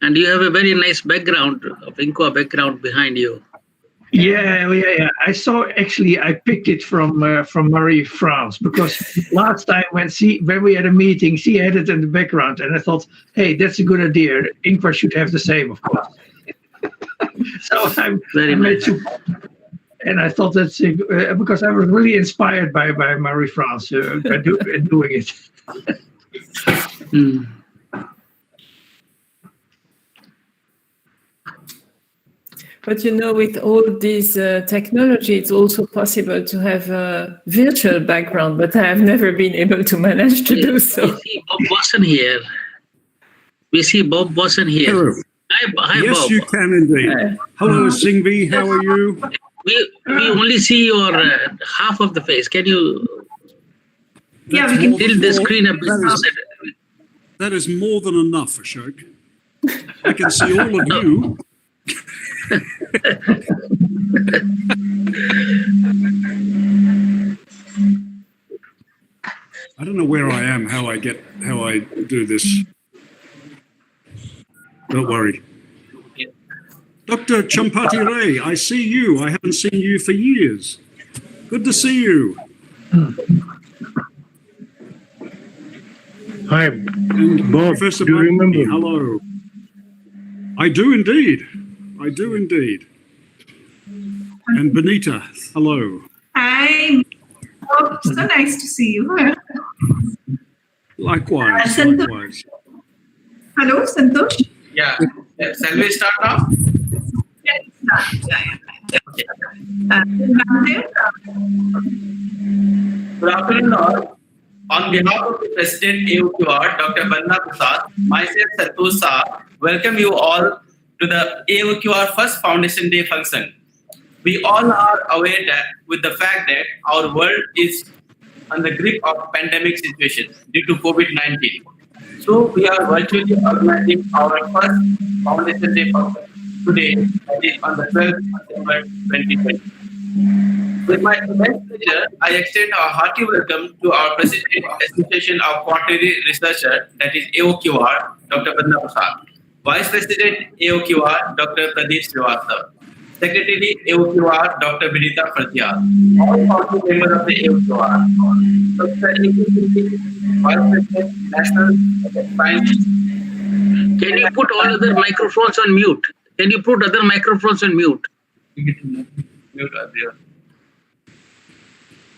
And you have a very nice background, of Inqua background behind you. Yeah. I saw, actually, I picked it from Marie France, because last time when we had a meeting, she had it in the background, and I thought, hey, that's a good idea. Inqua should have the same, of course. So I made two, and I thought that's because I was really inspired by Marie France by doing it. But with all these technology, it's also possible to have a virtual background, but I have never been able to manage to do so. We see Bob Bosson here. Hello. Hi, yes, Bob. you can indeed. Hello, Singhvi. How are you? We only see your half of the face. Can you? That's we can more tilt than- the screen a bit. That is more than enough, Ashok. I can see all of you. I don't know where I am, how I do this. Don't worry. Dr. Champati Ray, I see you. I haven't seen you for years. Good to see you. Hi, And Bob. Professor Do you remember? hello. I do indeed. And Benita, hello. Hi. Oh, so nice to see you. Likewise. Hello, Santosh. Yeah. Shall we start now? Yes, Good afternoon, all. On behalf of the President AOQR, Dr. Banna Prasad, myself, Santosh Shah, welcome you all to the AOQR First Foundation Day function. We all are aware that with the fact that our world is on the grip of pandemic situation due to COVID-19. So we are virtually organizing our first Foundation Day function today, that is on the 12th of September 2020. With my immense pleasure, I extend a hearty welcome to our President Association of Quaternary Researcher, that is AOQR, Dr. Banna Prasad, Vice President AOQR, Dr. Pradeep Srivastava, Secretary AOQR, Dr. Benita Fartial, all founding members of the AOQR, Professor Ecr Committee, Vice President, National Science. Can you put all other microphones on mute? Mute earlier.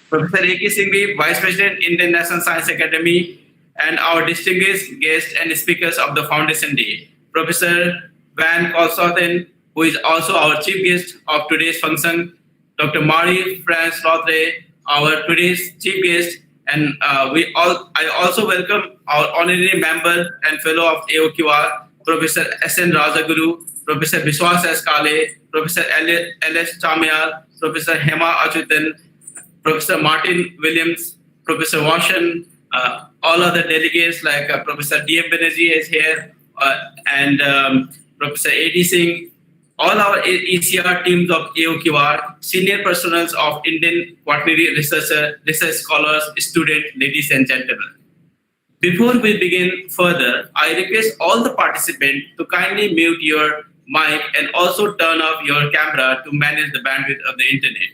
Professor Ecr Singhvi, Vice President, International Science Academy, and our distinguished guests and speakers of the Foundation Day, Professor Van Sothen, who is also our chief guest of today's function, Dr. Marie-France Lothre, our today's chief guest, and I also welcome our honorary member and fellow of AOQR, Professor S.N. Rajaguru, Professor Biswas S. Kale, Professor L.S. Chamyar, Professor Hema Achutan, Professor Martin Williams, Professor Washan, all other delegates like Professor D.M. Banerjee is here, and Professor A.D. Singh, all our ECR teams of AOQR, senior personnel of Indian Quaternary research scholars, students, ladies and gentlemen. Before we begin further, I request all the participants to kindly mute your mic and also turn off your camera to manage the bandwidth of the internet.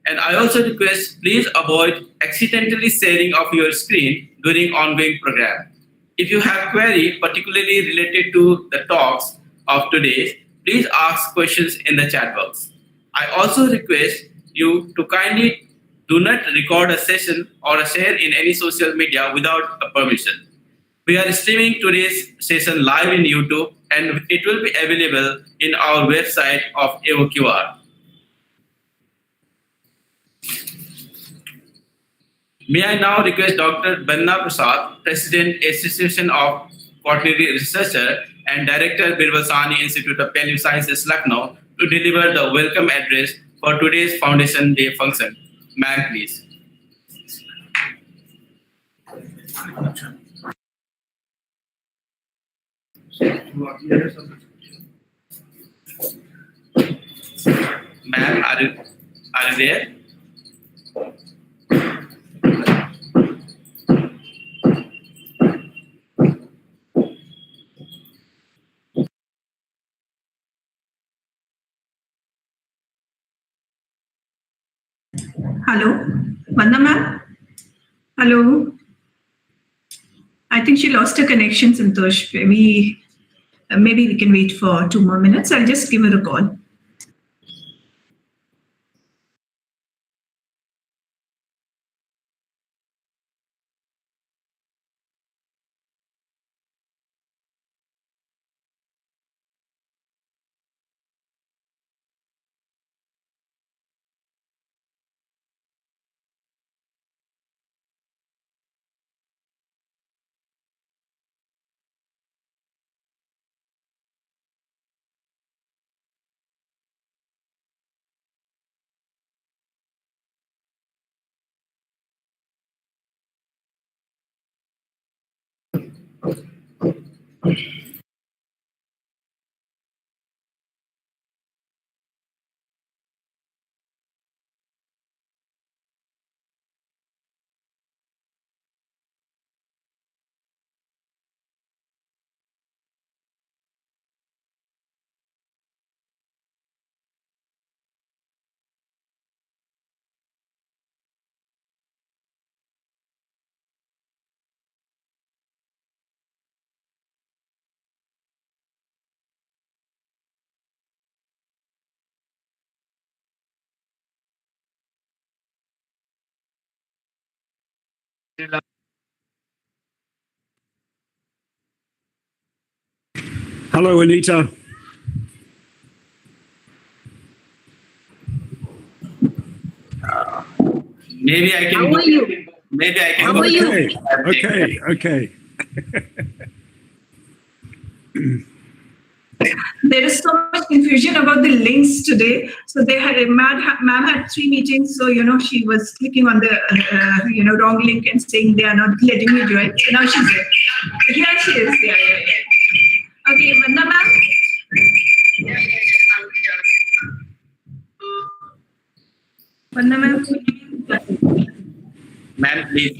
And I also request, please avoid accidentally sharing of your screen during ongoing program. If you have query particularly related to the talks of today, please ask questions in the chat box. I also request you to kindly do not record a session or share in any social media without a permission. We are streaming today's session live in YouTube, and it will be available in our website of AOQR. May I now request Dr. Banna Prasad, President, Association of Quaternary Researcher and Director, Birvalsani Institute of Paleo Sciences, Lucknow, to deliver the welcome address for today's Foundation Day function. Ma'am, please. Ma'am, are you there? Hello, Vandana ma'am. Hello. I think she lost her connection, Santosh. Maybe we can wait for 2 more minutes. I'll just give her a call. Hello, Anita. Maybe I can. How are you? Maybe I can. How are you? Okay. There is so much confusion about the links today. So ma'am had 3 meetings. So, she was clicking on the, wrong link and saying they are not letting me join. So now she's there. Here she is. Yeah. Okay, Vandana ma'am. Vandana ma'am. Ma'am, please.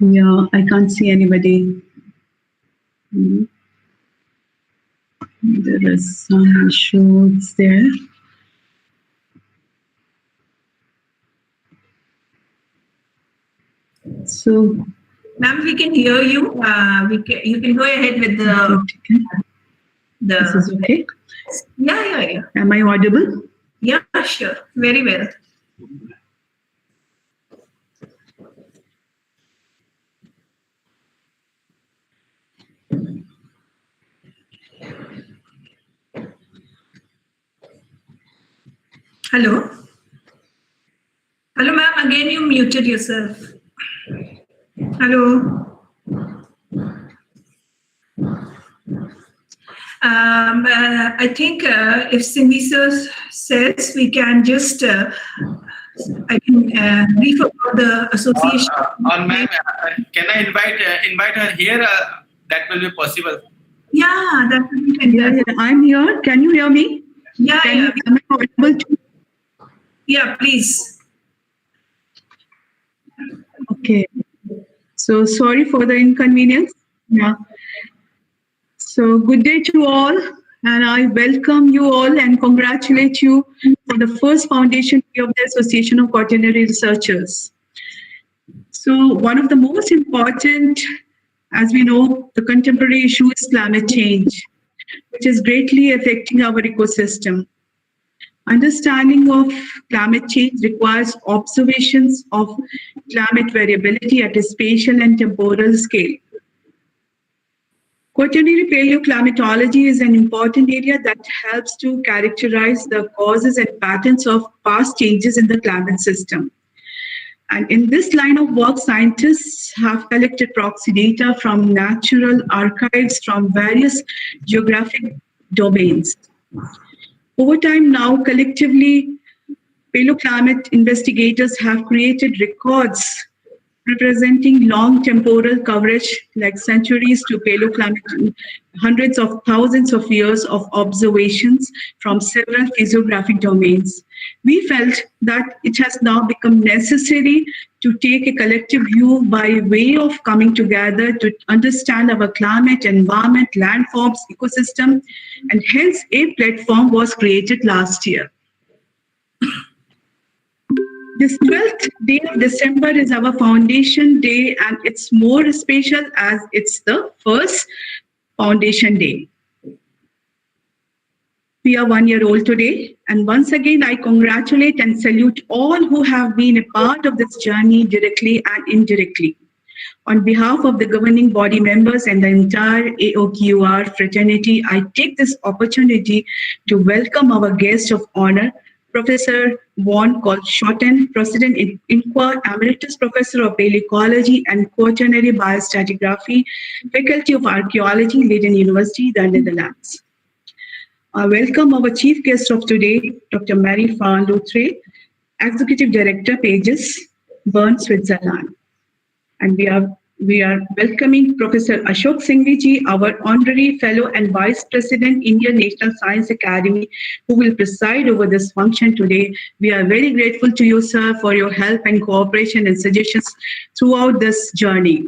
Yeah, I can't see anybody. There is some issues there. So, Ma'am, we can hear you. You can go ahead with this is okay. Yeah. Am I audible? Yeah, sure. Very well. Hello? Hello, ma'am. Again, you muted yourself. Hello? I think if Singhvi sir says we can just, I can brief about the association. Ma'am, can I invite her here? That will be possible. Yeah, that will be fantastic. Yeah, I'm here. Can you hear me? Yeah. Am I audible too? Yeah, please. Okay. So sorry for the inconvenience. Yeah. So good day to all, and I welcome you all and congratulate you for the first foundation day of the Association of Quaternary Researchers. So one of the most important, as we know, the contemporary issue is climate change, which is greatly affecting our ecosystem. Understanding of climate change requires observations of climate variability at a spatial and temporal scale. Quaternary paleoclimatology is an important area that helps to characterize the causes and patterns of past changes in the climate system. And in this line of work, scientists have collected proxy data from natural archives from various geographic domains. Over time now, collectively, paleoclimate investigators have created records representing long temporal coverage like centuries to paleoclimate, hundreds of thousands of years of observations from several physiographic domains. We felt that it has now become necessary to take a collective view by way of coming together to understand our climate, environment, landforms, ecosystem, and hence a platform was created last year. This 12th day of December is our foundation day, and it's more special as it's the first foundation day. We are 1 year old today, and once again, I congratulate and salute all who have been a part of this journey directly and indirectly. On behalf of the governing body members and the entire AOQR fraternity, I take this opportunity to welcome our guest of honor, Professor Van Sothen, President Ecr, Emeritus Professor of Paleoecology and Quaternary Biostratigraphy, Faculty of Archaeology, Leiden University, the Netherlands. I welcome our chief guest of today, Dr. Marie van Lutre, Executive Director, Pages, Bern, Switzerland. And we are welcoming Professor Ashok Singhvi, our Honorary Fellow and Vice President, Indian National Science Academy, who will preside over this function today. We are very grateful to you, sir, for your help and cooperation and suggestions throughout this journey.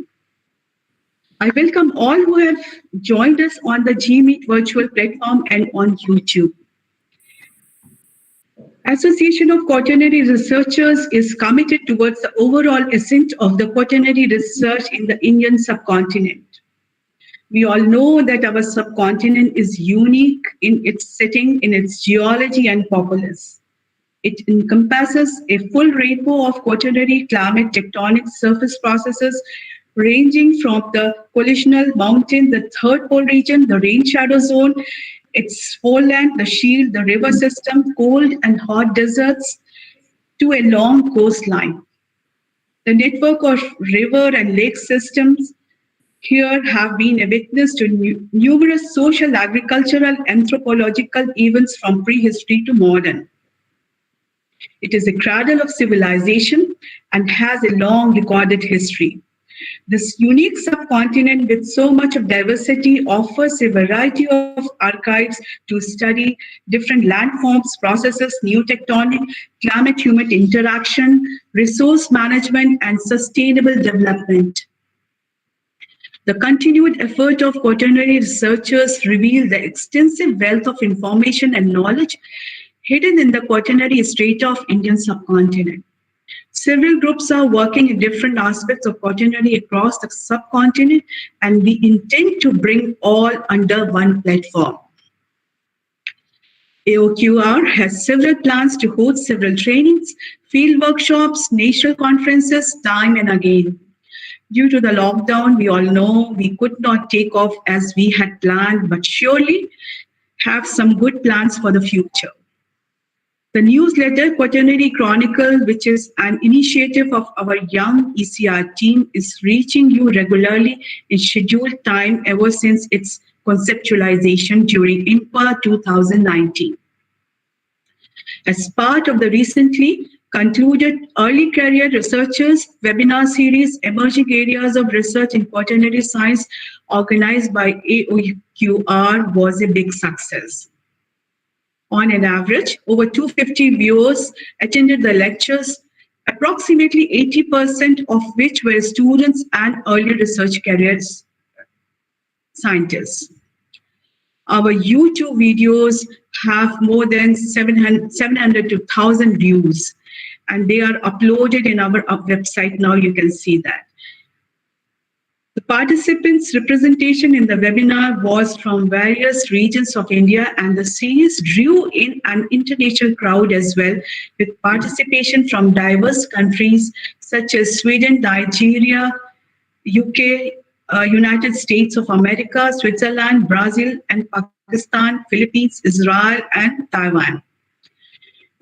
I welcome all who have joined us on the GMeet virtual platform and on YouTube. Association of Quaternary Researchers is committed towards the overall ascent of the quaternary research in the Indian subcontinent. We all know that our subcontinent is unique in its setting, in its geology and populace. It encompasses a full rainbow of quaternary climate tectonic surface processes ranging from the collisional mountain, the third pole region, the rain shadow zone, its foreland, the shield, the river system, cold and hot deserts, to a long coastline. The network of river and lake systems here have been a witness to numerous social, agricultural, anthropological events from prehistory to modern. It is a cradle of civilization and has a long recorded history. This unique subcontinent with so much of diversity offers a variety of archives to study different landforms, processes, new tectonic, climate-human interaction, resource management, and sustainable development. The continued effort of quaternary researchers reveal the extensive wealth of information and knowledge hidden in the quaternary strata of Indian subcontinent. Several groups are working in different aspects of quaternary across the subcontinent, and we intend to bring all under one platform. AOQR has several plans to host several trainings, field workshops, national conferences, time and again. Due to the lockdown, we all know we could not take off as we had planned, but surely have some good plans for the future. The newsletter Quaternary Chronicle, which is an initiative of our young ECR team, is reaching you regularly in scheduled time ever since its conceptualization during IMPA 2019. As part of the recently concluded Early Career Researchers webinar series, Emerging Areas of Research in Quaternary Science, organized by AOQR, was a big success. On an average, over 250 viewers attended the lectures, approximately 80% of which were students and early research careers scientists. Our YouTube videos have more than 700 to 1,000 views, and they are uploaded in our website. Now you can see that. The participants' representation in the webinar was from various regions of India, and the series drew in an international crowd as well, with participation from diverse countries such as Sweden, Nigeria, UK, United States of America, Switzerland, Brazil, and Pakistan, Philippines, Israel, and Taiwan.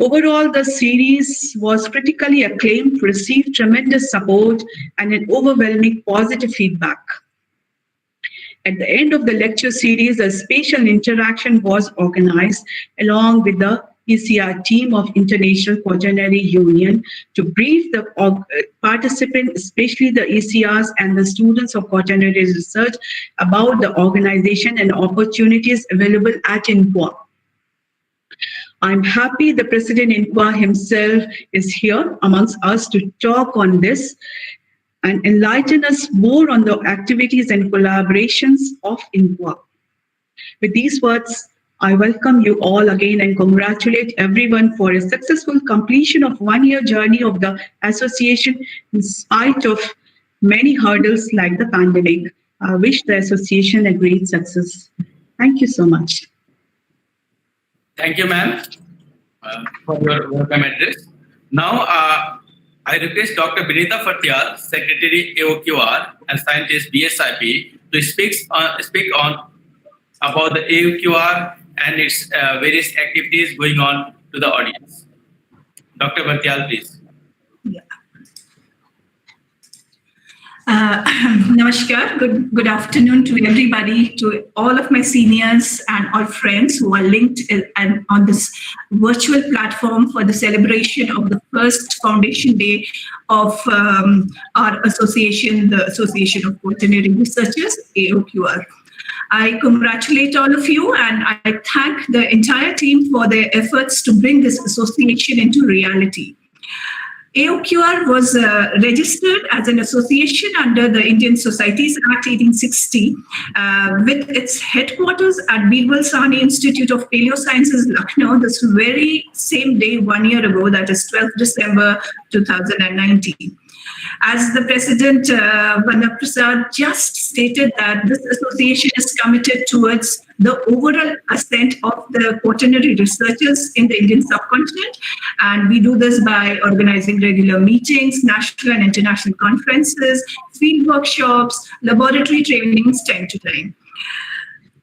Overall, the series was critically acclaimed, received tremendous support, and an overwhelming positive feedback. At the end of the lecture series, a spatial interaction was organized along with the ECR team of International Quaternary Union to brief the participants, especially the ECRs and the students of quaternary research, about the organization and opportunities available at INQUA. I'm happy the President INQUA himself is here amongst us to talk on this and enlighten us more on the activities and collaborations of INQUA. With these words, I welcome you all again and congratulate everyone for a successful completion of one-year journey of the association in spite of many hurdles like the pandemic. I wish the association a great success. Thank you so much. Thank you, ma'am, for your welcome address. Now, I request Dr. Vinita Fatiyal, Secretary AOQR and Scientist BSIP, to speak on about the AOQR and its various activities going on to the audience. Dr. Fatiyal, please. Yeah. Namaskar. Good afternoon to everybody, to all of my seniors and all friends who are linked and on this virtual platform for the celebration of the first Foundation Day of our association, the Association of Quaternary Researchers, AOQR. I congratulate all of you and I thank the entire team for their efforts to bring this association into reality. AOQR was registered as an association under the Indian Societies Act 1860 with its headquarters at Birbal Sahni Institute of Paleo Sciences, Lucknow, this very same day 1 year ago, that is 12th December 2019. As the President, Vanda Prasad, just stated that this association is committed towards the overall ascent of the quaternary researchers in the Indian subcontinent. And we do this by organizing regular meetings, national and international conferences, field workshops, laboratory trainings time to time.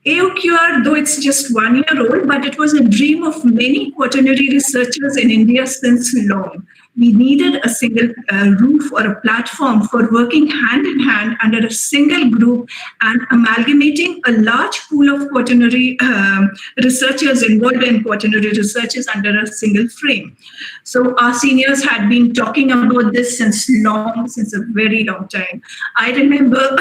AOQR, though it's just 1 year old, but it was a dream of many quaternary researchers in India since long. We needed a single roof or a platform for working hand in hand under a single group and amalgamating a large pool of quaternary researchers involved in quaternary researches under a single frame. So our seniors had been talking about this since a very long time. I remember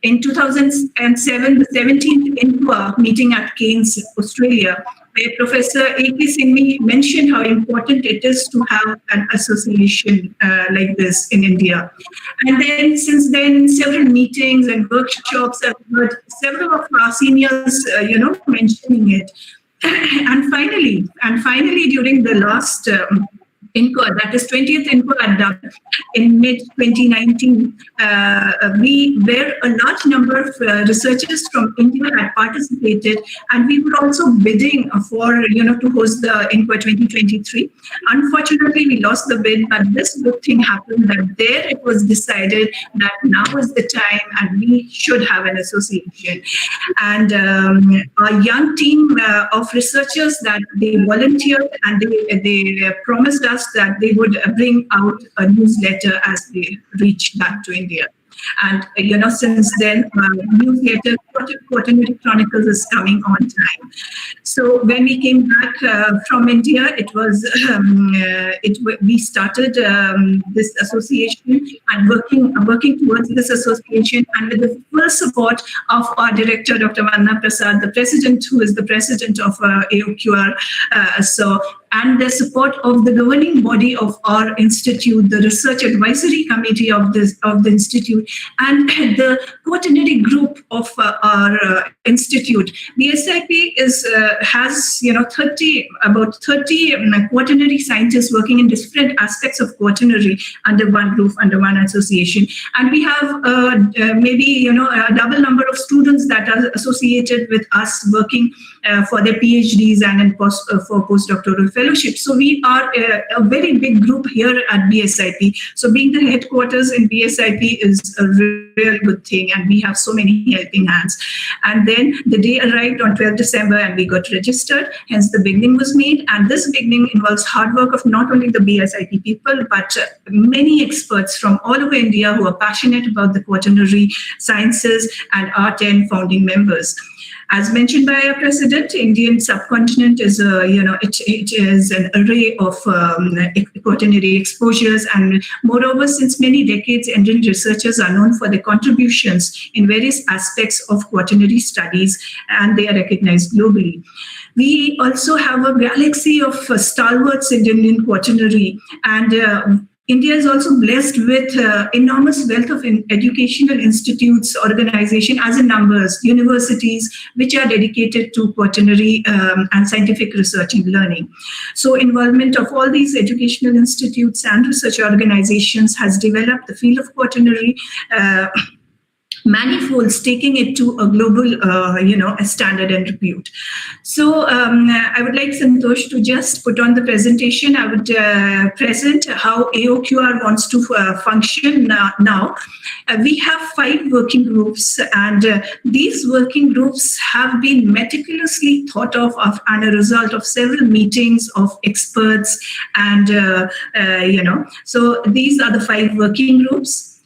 in 2007, the 17th INQUA meeting at Cairns, Australia, where Professor Ecr Singhvi mentioned how important it is to have an association like this in India. And then since then, several meetings and workshops, I've heard several of our seniors, mentioning it. And finally, during the last INQUA, that is 20th INQUA at Dublin in mid-2019, where a large number of researchers from India had participated, and we were also bidding for, to host the INQUA 2023. Unfortunately, we lost the bid, but this good thing happened that there it was decided that now is the time and we should have an association. And a young team of researchers that they volunteered and they promised us that they would bring out a newsletter as they reach back to India. And, since then, newsletter Quaternary Chronicles is coming on time. So when we came back from India, it was we started this association and working towards this association, and with the full support of our director, Dr. Vanda Prasad, the president, who is the president of AOQR. And the support of the governing body of our institute, the research advisory committee of the institute, and the quaternary group of our institute. BSIP has about 30 quaternary scientists working in different aspects of quaternary under one roof, under one association, and we have maybe a double number of students that are associated with us working for their PhDs and for postdoctoral fellowship. So we are a very big group here at BSIP. So being the headquarters in BSIP is a real good thing, and we have so many helping hands. And then the day arrived on 12th December and we got registered, hence the beginning was made. And this beginning involves hard work of not only the BSIP people, but many experts from all over India who are passionate about the quaternary sciences and our 10 founding members. As mentioned by our president, Indian subcontinent is it is an array of quaternary exposures, and moreover, since many decades, Indian researchers are known for their contributions in various aspects of quaternary studies, and they are recognized globally. We also have a galaxy of stalwarts in Indian quaternary, and India is also blessed with enormous wealth of educational institutes, organization, as in numbers, universities, which are dedicated to quaternary and scientific research and learning. So involvement of all these educational institutes and research organizations has developed the field of quaternary manifolds, taking it to a global, a standard and repute. So I would like Santosh to just put on the presentation. I would present how AOQR wants to function now. We have 5 working groups, and these working groups have been meticulously thought of and a result of several meetings of experts, and so these are the 5 working groups.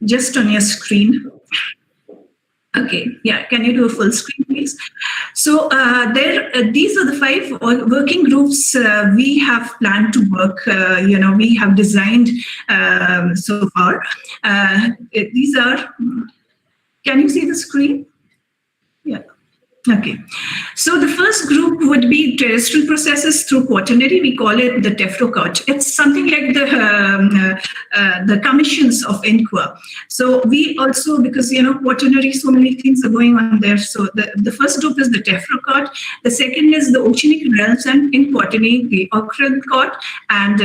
Just on your screen. Okay, yeah, can you do a full screen, please? So these are the 5 working groups we have planned to work, we have designed so far. These are, can you see the screen? Yeah. Okay, so the first group would be terrestrial processes through quaternary. We call it the TEFROCOT. It's something like the commissions of INQUA. So we also, because quaternary, so many things are going on there. So the first group is the TEFROCOT. The second is the Oceanic realms, and in quaternary, the OCRCOT. And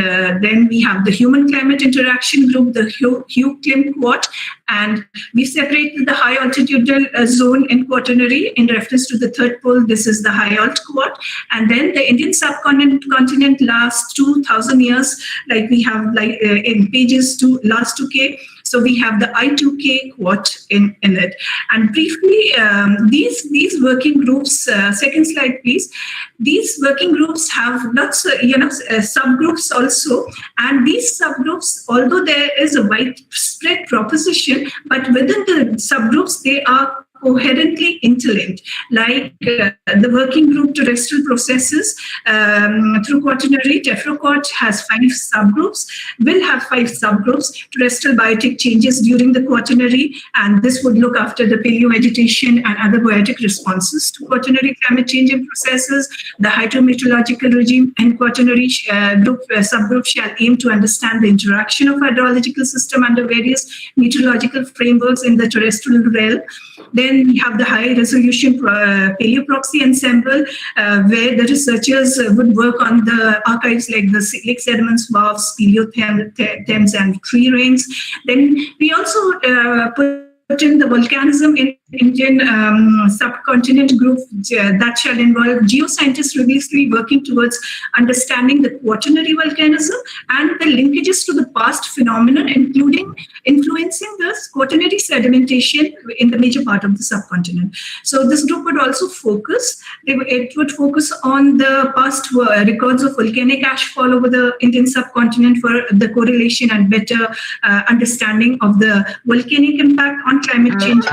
then we have the human climate interaction group, the HUCLIM-QUAT. And we separated the high altitudinal zone in quaternary in reference to the third pole. This is the high alt quad. And then the Indian subcontinent last 2,000 years, like we have in pages to last 2K. So we have the I2K quad in it. And briefly, these working groups, second slide, please. These working groups have lots of, subgroups also. And these subgroups, although there is a widespread proposition, but within the subgroups, they are coherently interlinked, like the working group terrestrial processes through quaternary. TEFROCOT has 5 subgroups, will have 5 subgroups: terrestrial biotic changes during the quaternary, and this would look after the paleovegetation and other biotic responses to quaternary climate changing processes. The hydrometeorological regime and quaternary subgroup shall aim to understand the interaction of hydrological system under various meteorological frameworks in the terrestrial realm. Then we have the high resolution paleoproxy ensemble, where the researchers would work on the archives like the lake sediments, wharfs, paleothems, and tree rings. Then we also put in the volcanism in Indian subcontinent group that shall involve geoscientists rigorously working towards understanding the quaternary volcanism and the linkages to the past phenomenon, including influencing the quaternary sedimentation in the major part of the subcontinent. So this group would also focus, it would focus on the past records of volcanic ashfall over the Indian subcontinent for the correlation and better understanding of the volcanic impact on climate change.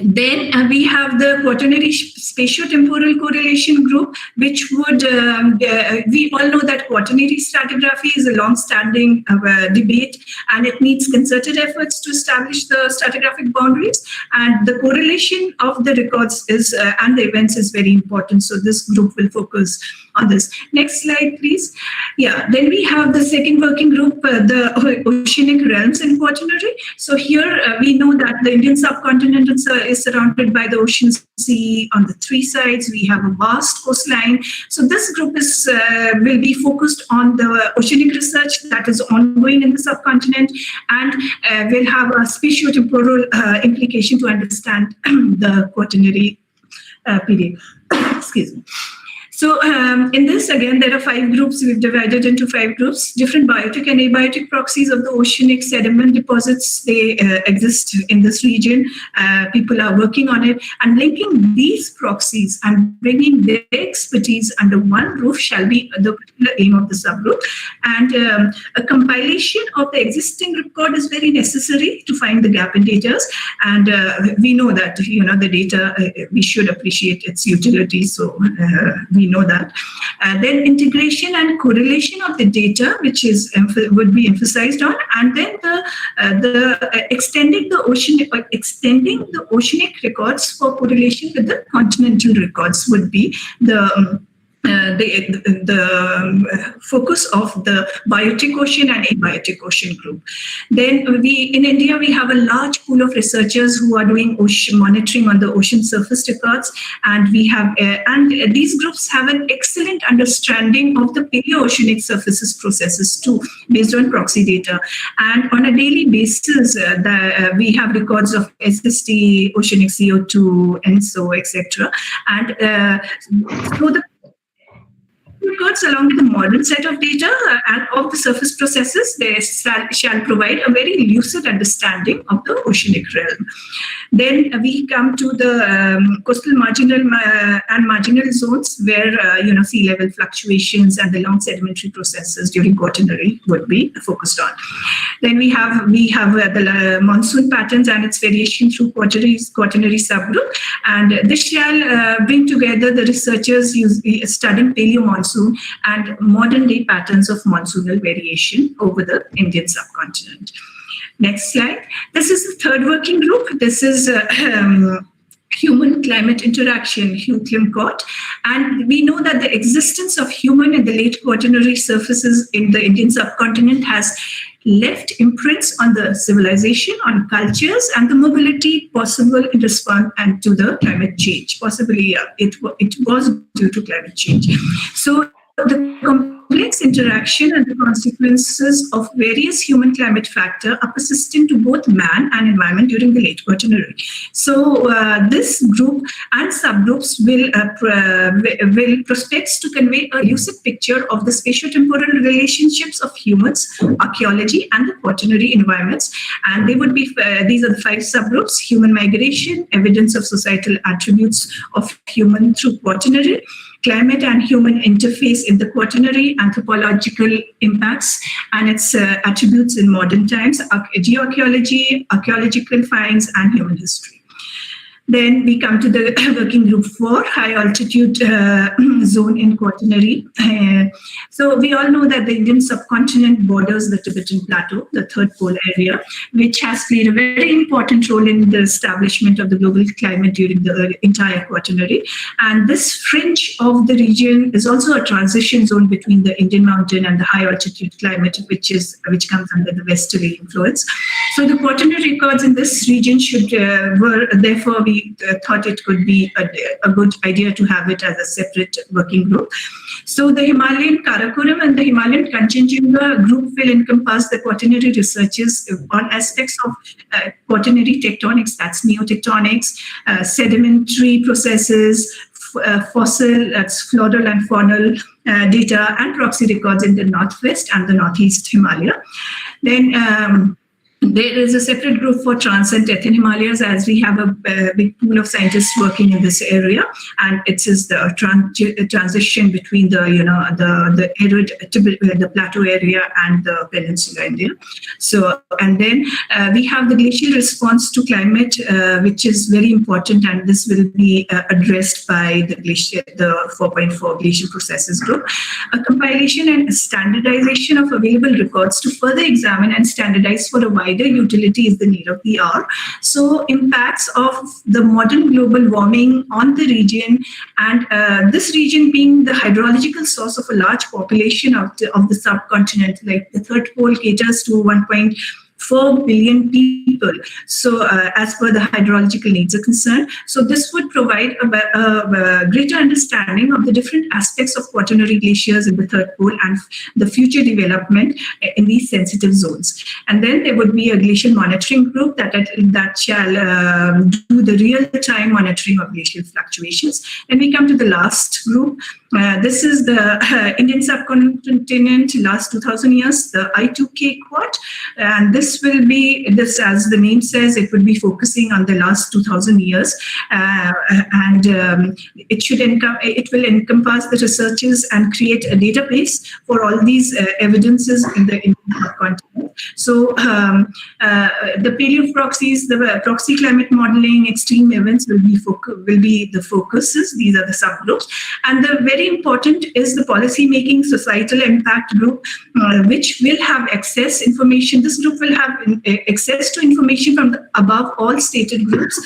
Then we have the quaternary spatiotemporal correlation group, which would, we all know that quaternary stratigraphy is a long-standing debate, and it needs concerted efforts to establish the stratigraphic boundaries, and the correlation of the records is and the events is very important. So this group will focus on this. Next slide, please. Yeah, then we have the second working group, the Oceanic realms in quaternary. So here we know that the Indian subcontinent is surrounded by the ocean sea on the 3 sides. We have a vast coastline. So this group is will be focused on the oceanic research that is ongoing in the subcontinent, and will have a spatiotemporal implication to understand the quaternary period. Excuse me. So in this, again, there are 5 groups. We've divided into 5 groups. Different biotic and abiotic proxies of the oceanic sediment deposits, they exist in this region. People are working on it, and linking these proxies and bringing their expertise under one roof shall be the particular aim of the subgroup. And a compilation of the existing record is very necessary to find the gap in data. And we know that, the data, we should appreciate its utility. So we know that. Then integration and correlation of the data, which is would be emphasized on, and then the extending the oceanic records for correlation with the continental records would be the focus of the biotic ocean and abiotic ocean group. Then in India, we have a large pool of researchers who are doing ocean monitoring on the ocean surface records, and we have and these groups have an excellent understanding of the Paleo-oceanic surfaces processes too, based on proxy data. And on a daily basis, we have records of SST, oceanic CO2, ENSO, etc. And so the records along with the modern set of data and of the surface processes, they shall provide a very lucid understanding of the oceanic realm. Then we come to the coastal marginal and marginal zones where sea level fluctuations and the long sedimentary processes during Quaternary would be focused on. Then we have the monsoon patterns and its variation through Quaternary subgroup, and this shall bring together the researchers studying Paleo monsoon and modern day patterns of monsoonal variation over the Indian subcontinent. Next slide. This is the third working group. This is human climate interaction, HUCLIMCOT, and we know that the existence of human in the late Quaternary surfaces in the Indian subcontinent has left imprints on the civilization, on cultures, and the mobility possible in response and to the climate change. Possibly, it was due to climate change. So the complex interaction and the consequences of various human climate factors are persistent to both man and environment during the late Quaternary. So this group and subgroups will prospects to convey a lucid picture of the spatio-temporal relationships of humans, archaeology, and the Quaternary environments. And they would be these are the 5 subgroups: human migration, evidence of societal attributes of human through Quaternary, climate and human interface in the Quaternary, anthropological impacts and its attributes in modern times, geoarchaeology, archaeological finds, and human history. Then we come to the working group 4, high altitude zone in Quaternary. So we all know that the Indian subcontinent borders the Tibetan Plateau, the third pole area, which has played a very important role in the establishment of the global climate during the entire Quaternary. And this fringe of the region is also a transition zone between the Indian mountain and the high altitude climate, which comes under the westerly influence. So the Quaternary records in this region therefore we thought it could be a good idea to have it as a separate working group. So the Himalayan Karakoram and the Himalayan Kanchenjunga group will encompass the Quaternary researches on aspects of Quaternary tectonics, that's neotectonics, sedimentary processes, fossil, that's floral and faunal data, and proxy records in the northwest and the northeast Himalaya. Then there is a separate group for Trans and Tethin Himalayas, as we have a big pool of scientists working in this area, and it is the transition between the arid, the plateau area and the peninsula India. So, and then we have the glacial response to climate, which is very important, and this will be addressed by the 4.4 glacial processes group. A compilation and standardization of available records to further examine and standardize for a wider utility is the need of the hour. So impacts of the modern global warming on the region, and this region being the hydrological source of a large population of the subcontinent, like the third pole caters to 1.4 billion people. So as per the hydrological needs are concerned, so this would provide a greater understanding of the different aspects of Quaternary glaciers in the third pole and the future development in these sensitive zones. And then there would be a glacial monitoring group that shall do the real-time monitoring of glacial fluctuations. And we come to the last group, This is the Indian subcontinent last 2000 years, the I2K quad, and this will be, this as the name says, it would be focusing on the last 2000 years, and it will encompass the researches and create a database for all these evidences in the Indian subcontinent. So the paleo proxies, the proxy climate modeling, extreme events will be the focuses. These are the subgroups, and the very important is the policy making societal impact group, which will have access information. This group will have access to information from the above all stated groups.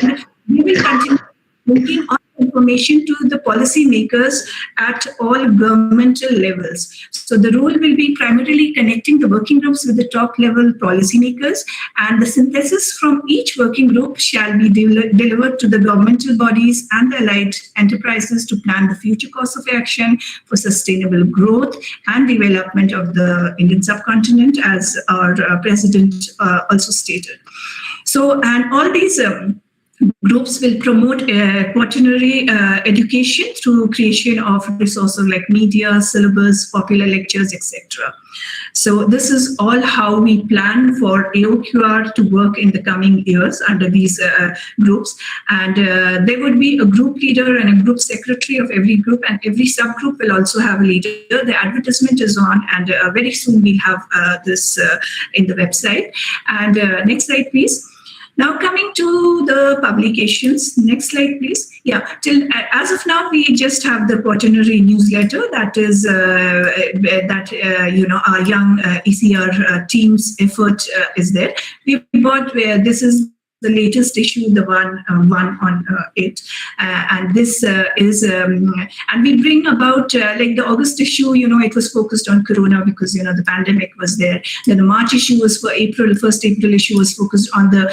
And we will continue looking on information to the policy makers at all governmental levels. So the role will be primarily connecting the working groups with the top level policy makers, and the synthesis from each working group shall be delivered to the governmental bodies and the allied enterprises to plan the future course of action for sustainable growth and development of the Indian subcontinent, as our president also stated. So, and all these groups will promote quaternary education through creation of resources like media, syllabus, popular lectures, etc. So this is all how we plan for AOQR to work in the coming years under these groups. And there would be a group leader and a group secretary of every group, and every subgroup will also have a leader. The advertisement is on, and very soon we'll have this in the website. And next slide, please. Now coming to the publications, next slide, please. Yeah, as of now, we just have the Quaternary newsletter. That is our young ECR team's effort is there. We bought this is the latest issue, the one on it, and this is and we bring about like the August issue, it was focused on Corona because the pandemic was there. Then the March issue was for April. The first April issue was focused on the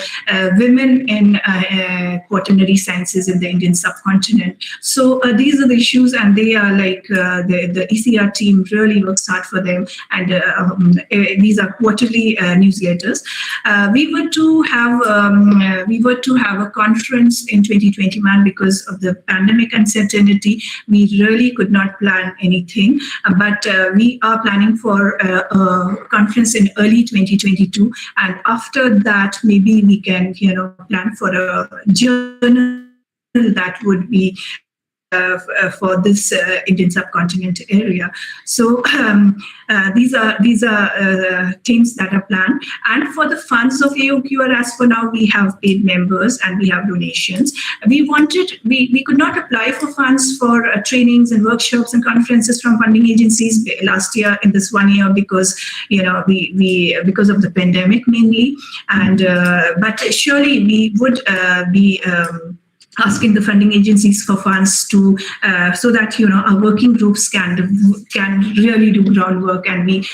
women in quaternary sciences in the Indian subcontinent. So these are the issues, and they are like the ECR team really works hard for them, and these are quarterly newsletters. We were to have a conference in 2021 because of the pandemic uncertainty. We really could not plan anything, but we are planning for a conference in early 2022, and after that maybe we can plan for a journal that would be for this Indian subcontinent area. So these are things that are planned. And for the funds of AOQR, as for now, we have paid members and we have donations. We could not apply for funds for trainings and workshops and conferences from funding agencies last year in this 1 year because because of the pandemic mainly. And but surely we would be asking the funding agencies for funds to so that our working groups can really do groundwork, and we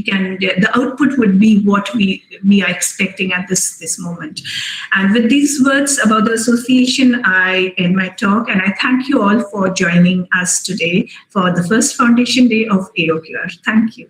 can, the output would be what we are expecting at this moment. And with these words about the association, I end my talk, and I thank you all for joining us today for the first Foundation Day of AOQR. Thank you.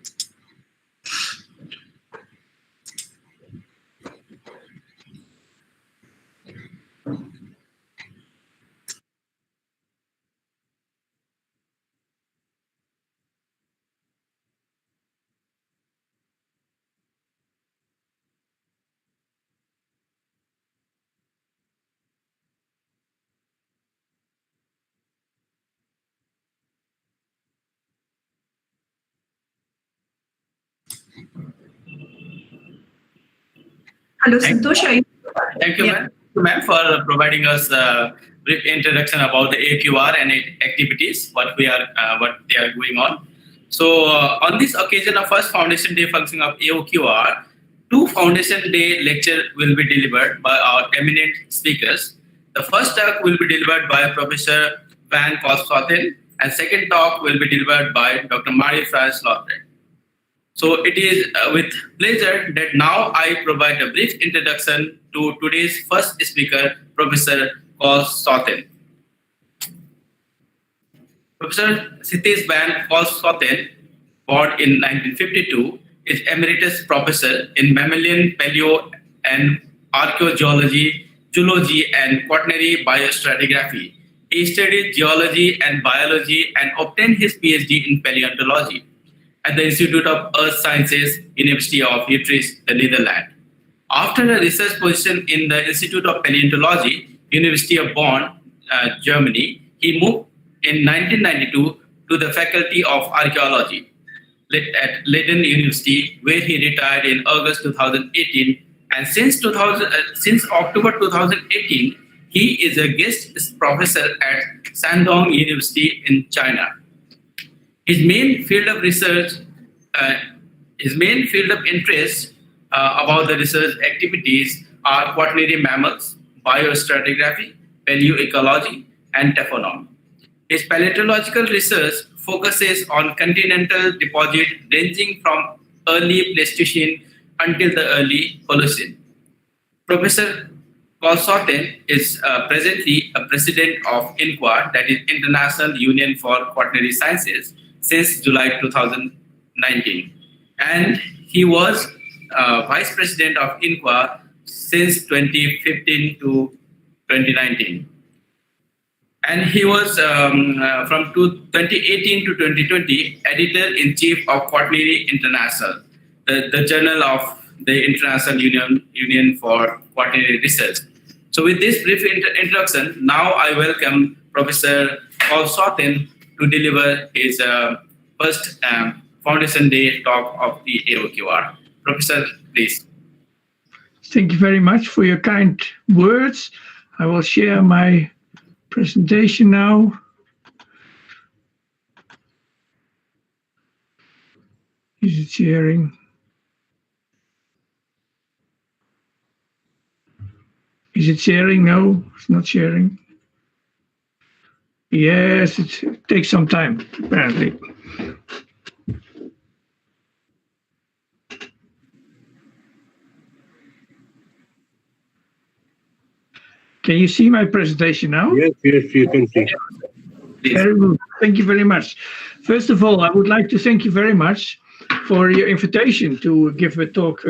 Hello, Santosh. Thank you, ma'am, for providing us a brief introduction about the AOQR and its activities, what they are going on. So on this occasion of first Foundation Day function of AOQR, 2 Foundation Day lectures will be delivered by our eminent speakers. The first talk will be delivered by Professor Van Sothen, and second talk will be delivered by Dr. Marie-France Lautre. So it is with pleasure that now I provide a brief introduction to today's first speaker, Professor Sothen. Professor Sitish Van Sothen, born in 1952, is Emeritus Professor in Mammalian Paleo and Archaeogeology, Zoology, and Quaternary Biostratigraphy, He studied geology and biology and obtained his PhD in paleontology at the Institute of Earth Sciences, University of Utrecht, the Netherlands. After a research position in the Institute of Paleontology, University of Bonn, Germany, he moved in 1992 to the Faculty of Archaeology at Leiden University, where he retired in August 2018. And since October 2018, he is a guest professor at Shandong University in China. His main field of interest about the research activities are quaternary mammals, biostratigraphy, paleoecology, and taphonomy. His paleontological research focuses on continental deposits ranging from early Pleistocene until the early Holocene. Professor Sothen is presently a president of INQUA, that is International Union for Quaternary Sciences, since July 2019. And he was vice president of INQUA since 2015 to 2019. And he was, from 2018 to 2020, editor-in-chief of Quaternary International, the journal of the International Union for Quaternary Research. So with this brief introduction, now I welcome Professor Sothen to deliver his first Foundation Day talk of the AOQR. Professor, please. Thank you very much for your kind words. I will share my presentation now. Is it sharing? Is it sharing? No, it's not sharing. Yes, it takes some time, apparently. Can you see my presentation now? Yes, you can see. Very good. Thank you very much. First of all, I would like to thank you very much for your invitation to give a talk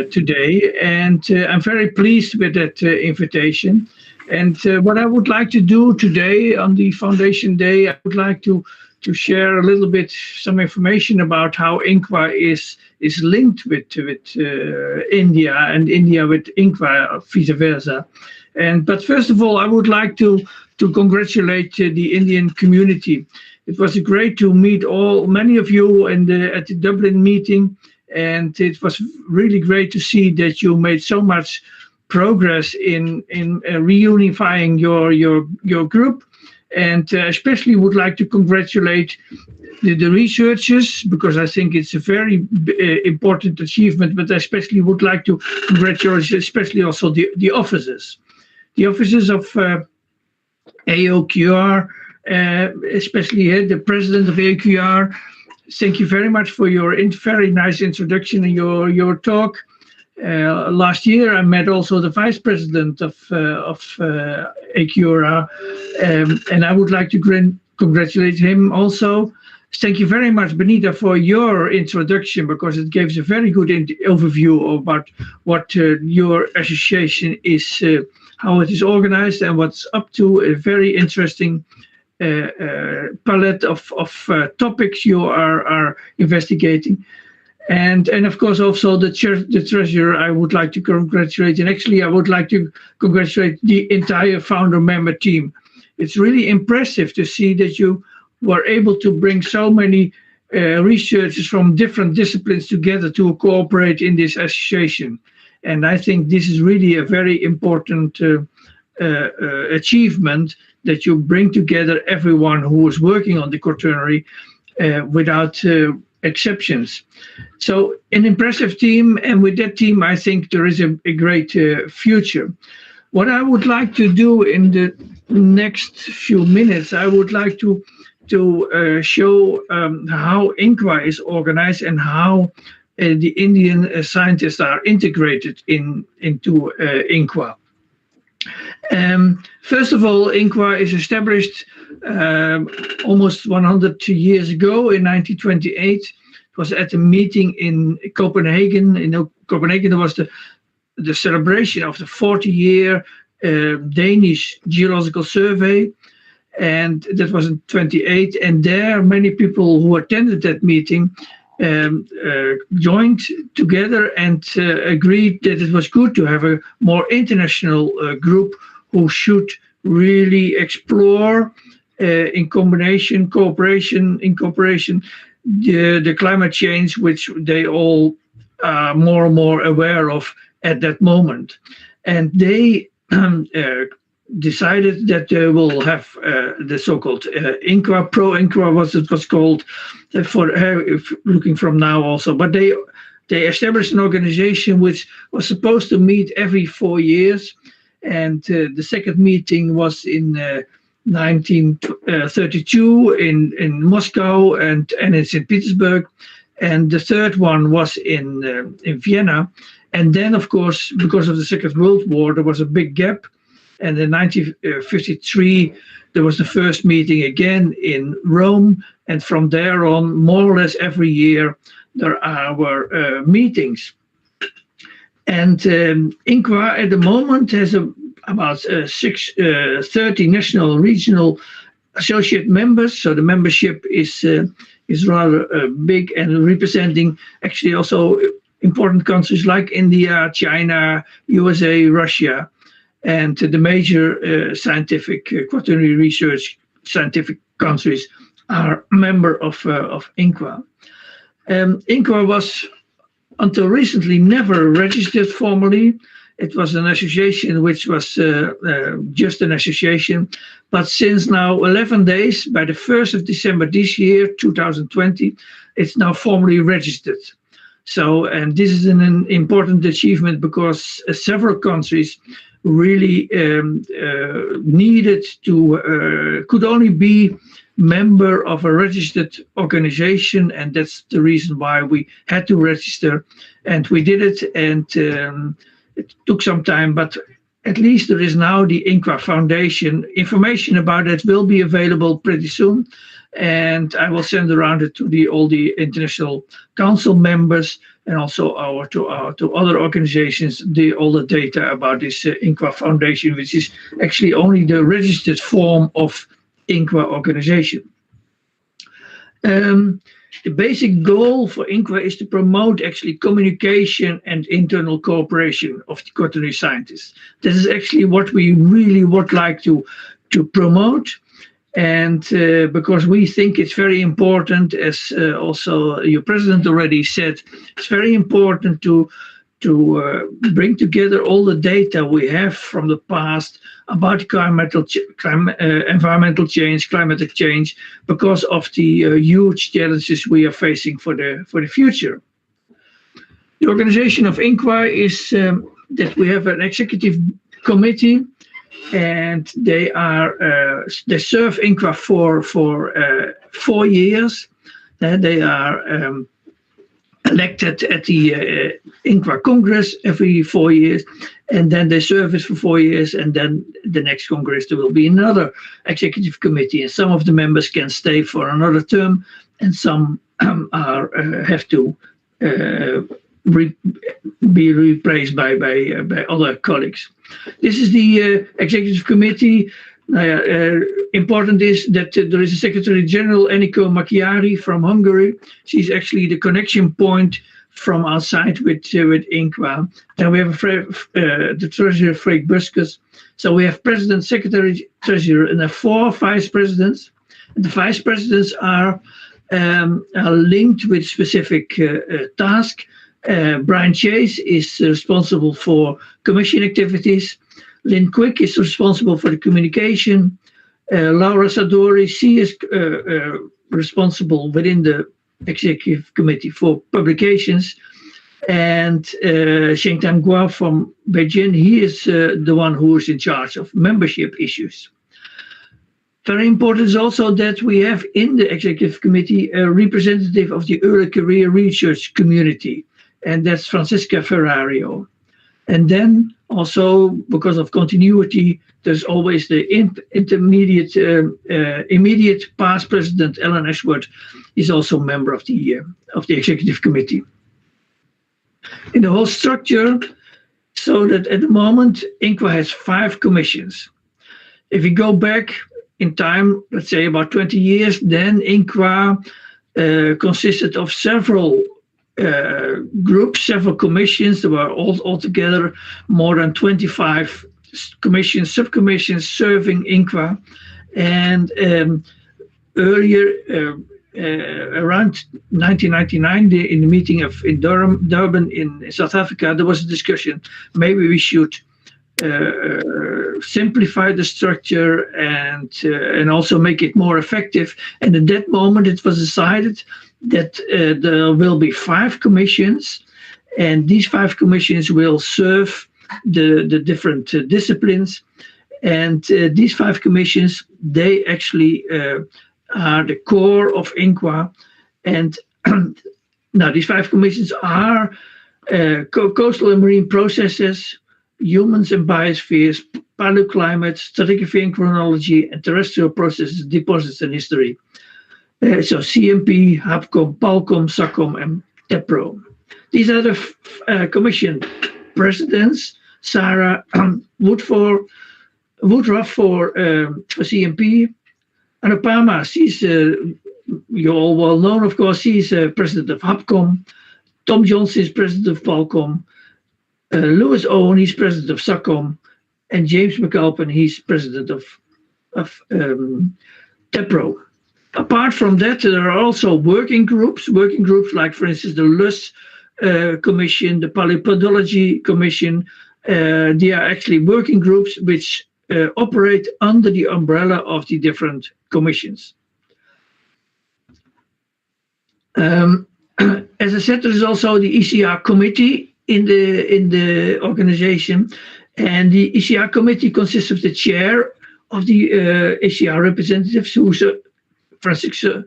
today, and I'm very pleased with that invitation. And what I would like to do today on the Foundation Day, I would like to share a little bit some information about how INQUA is linked with India, and India with INQUA, vice versa. But first of all, I would like to congratulate the Indian community. It was great to meet many of you at the Dublin meeting, and it was really great to see that you made so much progress in reunifying your group. And especially would like to congratulate the researchers, because I think it's a very important achievement, but I especially would like to congratulate especially also the officers. The officers of AOQR, especially the president of AOQR. Thank you very much for your very nice introduction and your talk. Last year, I met also the vice president of AOQR, and I would like to congratulate him also. Thank you very much, Benita, for your introduction, because it gives a very good overview about what your association is, how it is organized, and what's up to. A very interesting palette of topics you are investigating. And of course also the treasurer I would like to congratulate, and actually I would like to congratulate the entire founder member team. It's really impressive to see that you were able to bring so many researchers from different disciplines together to cooperate in this association. And I think this is really a very important achievement, that you bring together everyone who is working on the Quaternary without exceptions. So an impressive team, and with that team I think there is a great future. What I would like to do in the next few minutes, I would like to show how INQUA is organized and how the Indian scientists are integrated into INQUA. First of all, INQUA is established almost 100 years ago in 1928. It was at a meeting in Copenhagen. In Copenhagen, there was the celebration of the 40-year Danish Geological Survey, and that was in 1928. And there, many people who attended that meeting joined together and agreed that it was good to have a more international group who should really explore in cooperation, the climate change, which they all are more and more aware of at that moment. And they decided that they will have the so-called INCWA, pro-INCWA was it was called, for looking from now also. But they established an organization which was supposed to meet every 4 years. And the second meeting was in 1932 in Moscow and in St. Petersburg. And the third one was in Vienna. And then, of course, because of the Second World War, there was a big gap. And in 1953, there was the first meeting again in Rome. And from there on, more or less every year, there were meetings. And INCWA at the moment has about 30 national regional associate members. So the membership is rather big and representing actually also important countries like India, China, USA, Russia, and the major scientific quaternary research scientific countries are a member of INCWA. INCWA was until recently never registered formally. It was an association which was just an association, but since now 11 days, by the 1st of December this year, 2020, it's now formally registered. So, and this is an important achievement because several countries really needed to, could only be member of a registered organization, and that's the reason why we had to register, and we did it, and it took some time, but at least there is now the INCWA Foundation. Information about it will be available pretty soon, and I will send around it to all the international council members and also to other organizations all the data about this INCWA Foundation, which is actually only the registered form of INCWA organization. The basic goal for INCWA is to promote actually communication and internal cooperation of the quaternary scientists. This is actually what we really would like to promote, and because we think it's very important, as also your president already said, it's very important to bring together all the data we have from the past about environmental change, climatic change, because of the huge challenges we are facing for the future. The organization of INCWA is that we have an executive committee, and they serve INCWA for 4 years. They are elected at the INCWA Congress every 4 years, and then they serve it for 4 years, and then the next Congress there will be another executive committee, and some of the members can stay for another term, and some have to be replaced by other colleagues. This is the executive committee. Important is that there is a Secretary General, Eniko Macchiari from Hungary. She's actually the connection point from outside with INCWA. Then we have the Treasurer, Freek Buskus. So we have President, Secretary, Treasurer, and 4 Vice Presidents. And the Vice Presidents are linked with specific tasks. Brian Chase is responsible for commission activities. Lynn Quick is responsible for the communication. Laura Sadori, she is responsible within the executive committee for publications. And Shengtan Guo from Beijing, he is the one who is in charge of membership issues. Very important is also that we have in the executive committee a representative of the early career research community, and that's Francisca Ferrario. And then also, because of continuity, there's always the immediate past president, Ellen Ashworth, is also a member of the executive committee. In the whole structure, so that at the moment, INQA has 5 commissions. If you go back in time, let's say about 20 years, then INQA consisted of several groups, several commissions. There were altogether more than 25 commissions, subcommissions serving INQA. And earlier, around 1999, in the meeting in Durban in South Africa, there was a discussion. Maybe we should simplify the structure and also make it more effective. And at that moment, it was decided that there will be 5 commissions, and these 5 commissions will serve the different disciplines. And these 5 commissions, they actually are the core of INQA. And now these 5 commissions are coastal and marine processes, humans and biospheres, paleoclimate, stratigraphy and chronology, and terrestrial processes, deposits and history. So CMP, HAPCOM, PALCOM, SACOM, and TEPRO. These are the commission presidents. Sarah Woodruff for CMP. Anupama, she's, you're all well known, of course, she's president of HAPCOM. Tom Johnson is president of PALCOM. Lewis Owen, he's president of SACOM. And James McAlpin, he's president of TEPRO. Apart from that, there are also working groups like, for instance, the LUS Commission, the Paleopodology Commission. They are actually working groups which operate under the umbrella of the different commissions. As I said, there is also the Ecr Committee in the organization, and the Ecr Committee consists of the chair of the Ecr representatives, who's Francisco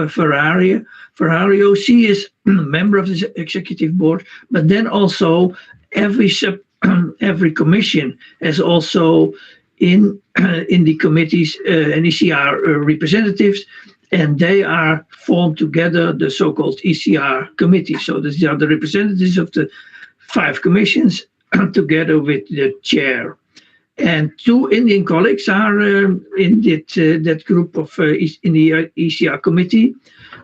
Ferrario. She is a member of the executive board, but then also every commission has also in the committees an ECR representatives, and they are formed together, the so-called ECR committee. So these are the representatives of the 5 commissions together with the chair. And 2 Indian colleagues are in that group of in the ECR committee.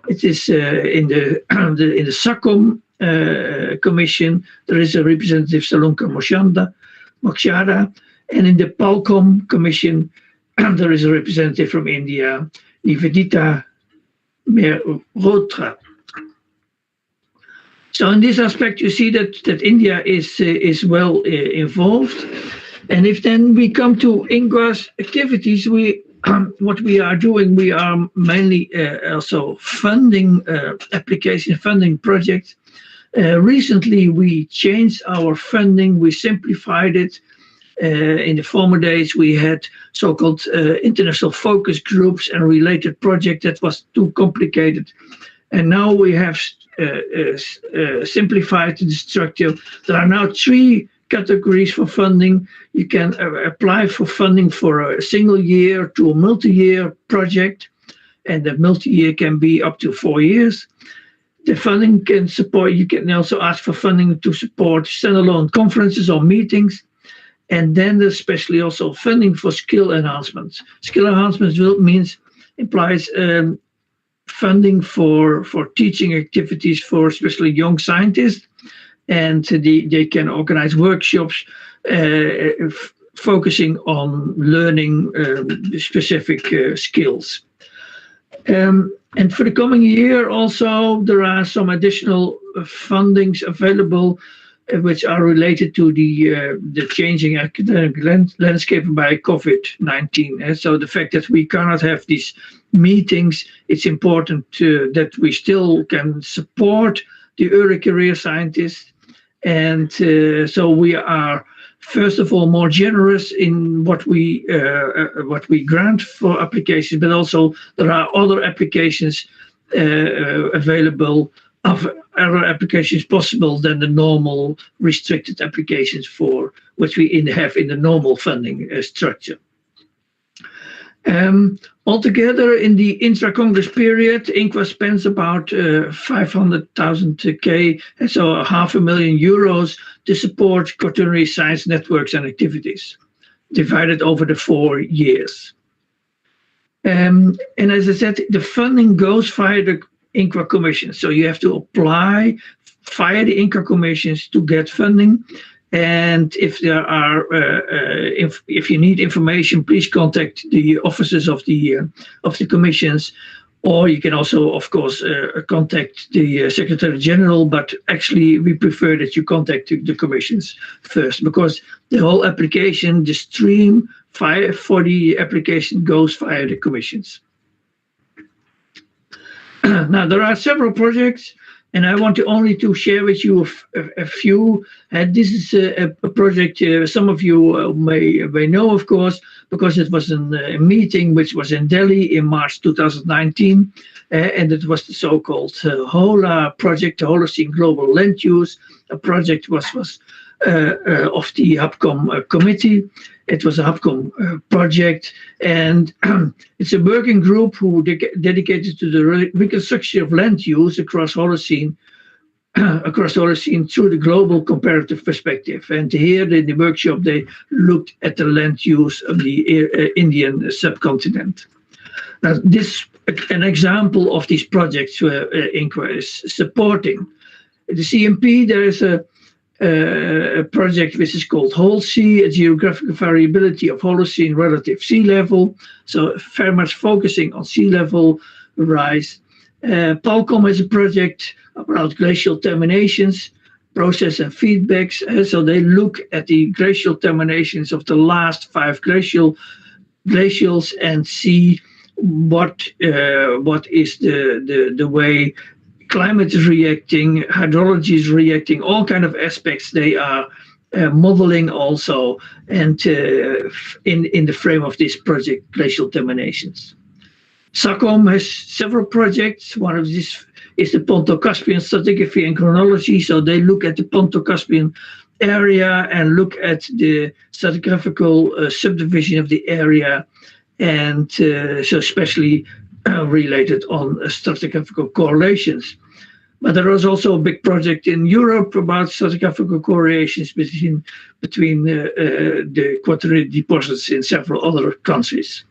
It is in the SACOM commission. There is a representative, Salunka Mokshada, and in the PALCOM commission there is a representative from India, Nivedita Mehrotra. So in this aspect, you see that India is well involved. And if then we come to INQA's activities, what we are doing, we are mainly also funding funding projects. Recently, we changed our funding. We simplified it. In the former days, we had so-called international focus groups and related projects. That was too complicated. And now we have simplified the structure. There are now 3 categories for funding. You can apply for funding for a single year to a multi-year project, and the multi-year can be up to 4 years. The funding can support, you can also ask for funding to support standalone conferences or meetings. And then there's especially also funding for skill enhancements. Skill enhancements implies funding for teaching activities for especially young scientists. And they can organize workshops focusing on learning specific skills. And for the coming year also, there are some additional fundings available which are related to the changing academic landscape by COVID-19. So the fact that we cannot have these meetings, it's important that we still can support the early career scientists. And so we are, first of all, more generous in what we grant for applications, but also there are other applications available, of other applications possible than the normal restricted applications for which we have in the normal funding structure. Altogether, in the intra-Congress period, INCWA spends about 500,000 K, so €500,000 to support quaternary science networks and activities, divided over the 4 years. And as I said, the funding goes via the INCWA Commission. So you have to apply via the INCWA Commissions to get funding. And if there are, if you need information, please contact the offices of the commissions, or you can also, of course, contact the Secretary General. But actually, we prefer that you contact the commissions first, because the whole application, the stream for the application, goes via the commissions. Now, there are several projects, and I want to only to share with you a few. This is a project some of you may know, of course, because it was a meeting which was in Delhi in March 2019, and it was the so-called HOLA project, the Holocene Global Land Use. A project was of the HubCom committee. It was a HubCom project, and it's a working group who dedicated to the reconstruction of land use across Holocene through the global comparative perspective. And here in the workshop, they looked at the land use of the Indian subcontinent. Now, an example of these projects INCWA is supporting. The CMP, there is a project which is called HOLSEA, a geographical variability of Holocene relative sea level. So very much focusing on sea level rise. PALCOM is a project about glacial terminations, process and feedbacks. So they look at the glacial terminations of the last 5 glacials and see what is the way climate is reacting, hydrology is reacting, all kind of aspects they are modeling also, and in the frame of this project, glacial terminations. SACOM has several projects. One of these is the Ponto-Caspian stratigraphy and chronology. So they look at the Ponto-Caspian area and look at the stratigraphical subdivision of the area, and so especially related on stratigraphical correlations. But there was also a big project in Europe about stratigraphical correlations between the Quaternary deposits in several other countries.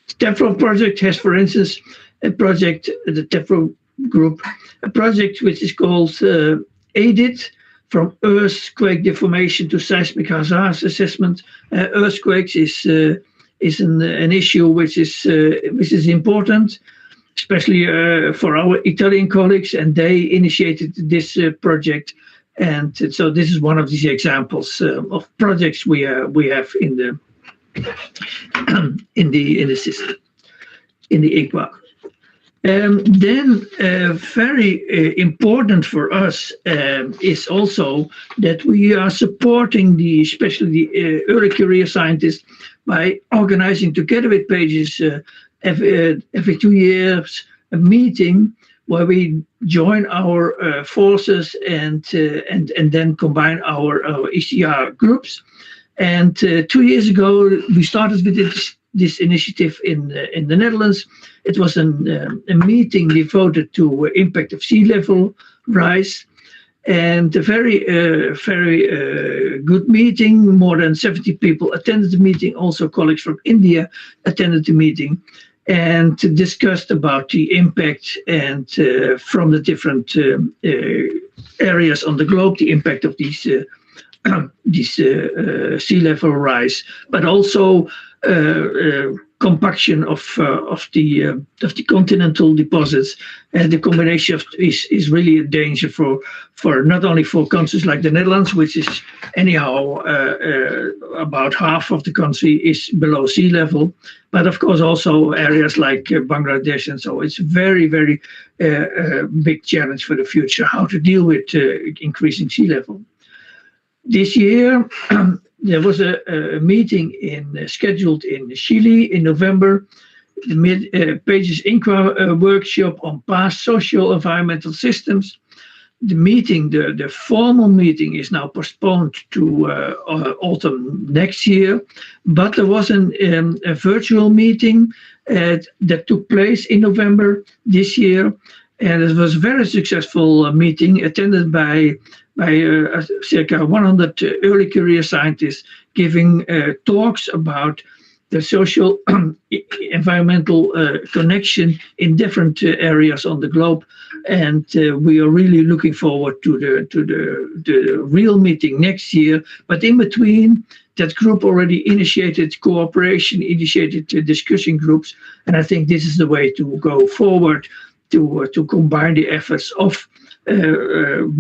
The TEFRO project has, for instance, a project, the TEFRO group, a project which is called ADIT, from earthquake deformation to seismic hazards assessment. Earthquakes is an issue which is important, especially for our Italian colleagues, and they initiated this project. And so this is one of these examples of projects we have in the system, in the INCWA. Then very important for us is also that we are supporting especially the early career scientists by organizing together with Pages every 2 years a meeting where we join our forces and then combine our ECR groups. And 2 years ago we started with this initiative in the Netherlands. It was a meeting devoted to impact of sea level rise, and a very good meeting. More than 70 people attended the meeting. Also colleagues from India attended the meeting and discussed about the impact and from the different areas on the globe, the impact of these sea level rise, but also compaction of the continental deposits. And the combination is really a danger for not only for countries like the Netherlands, which is anyhow about half of the country is below sea level, but of course also areas like Bangladesh. And so it's a very, very big challenge for the future, how to deal with increasing sea level. This year, there was a meeting scheduled in Chile in November, the Pages INCWA workshop on past social environmental systems. meeting, the formal meeting is now postponed to autumn next year, but there was a virtual meeting that took place in November this year, and it was a very successful meeting attended by circa 100 early career scientists giving talks about the social environmental connection in different areas on the globe, and we are really looking forward to the real meeting next year. But in between, that group already initiated cooperation, initiated discussion groups, and I think this is the way to go forward to combine the efforts of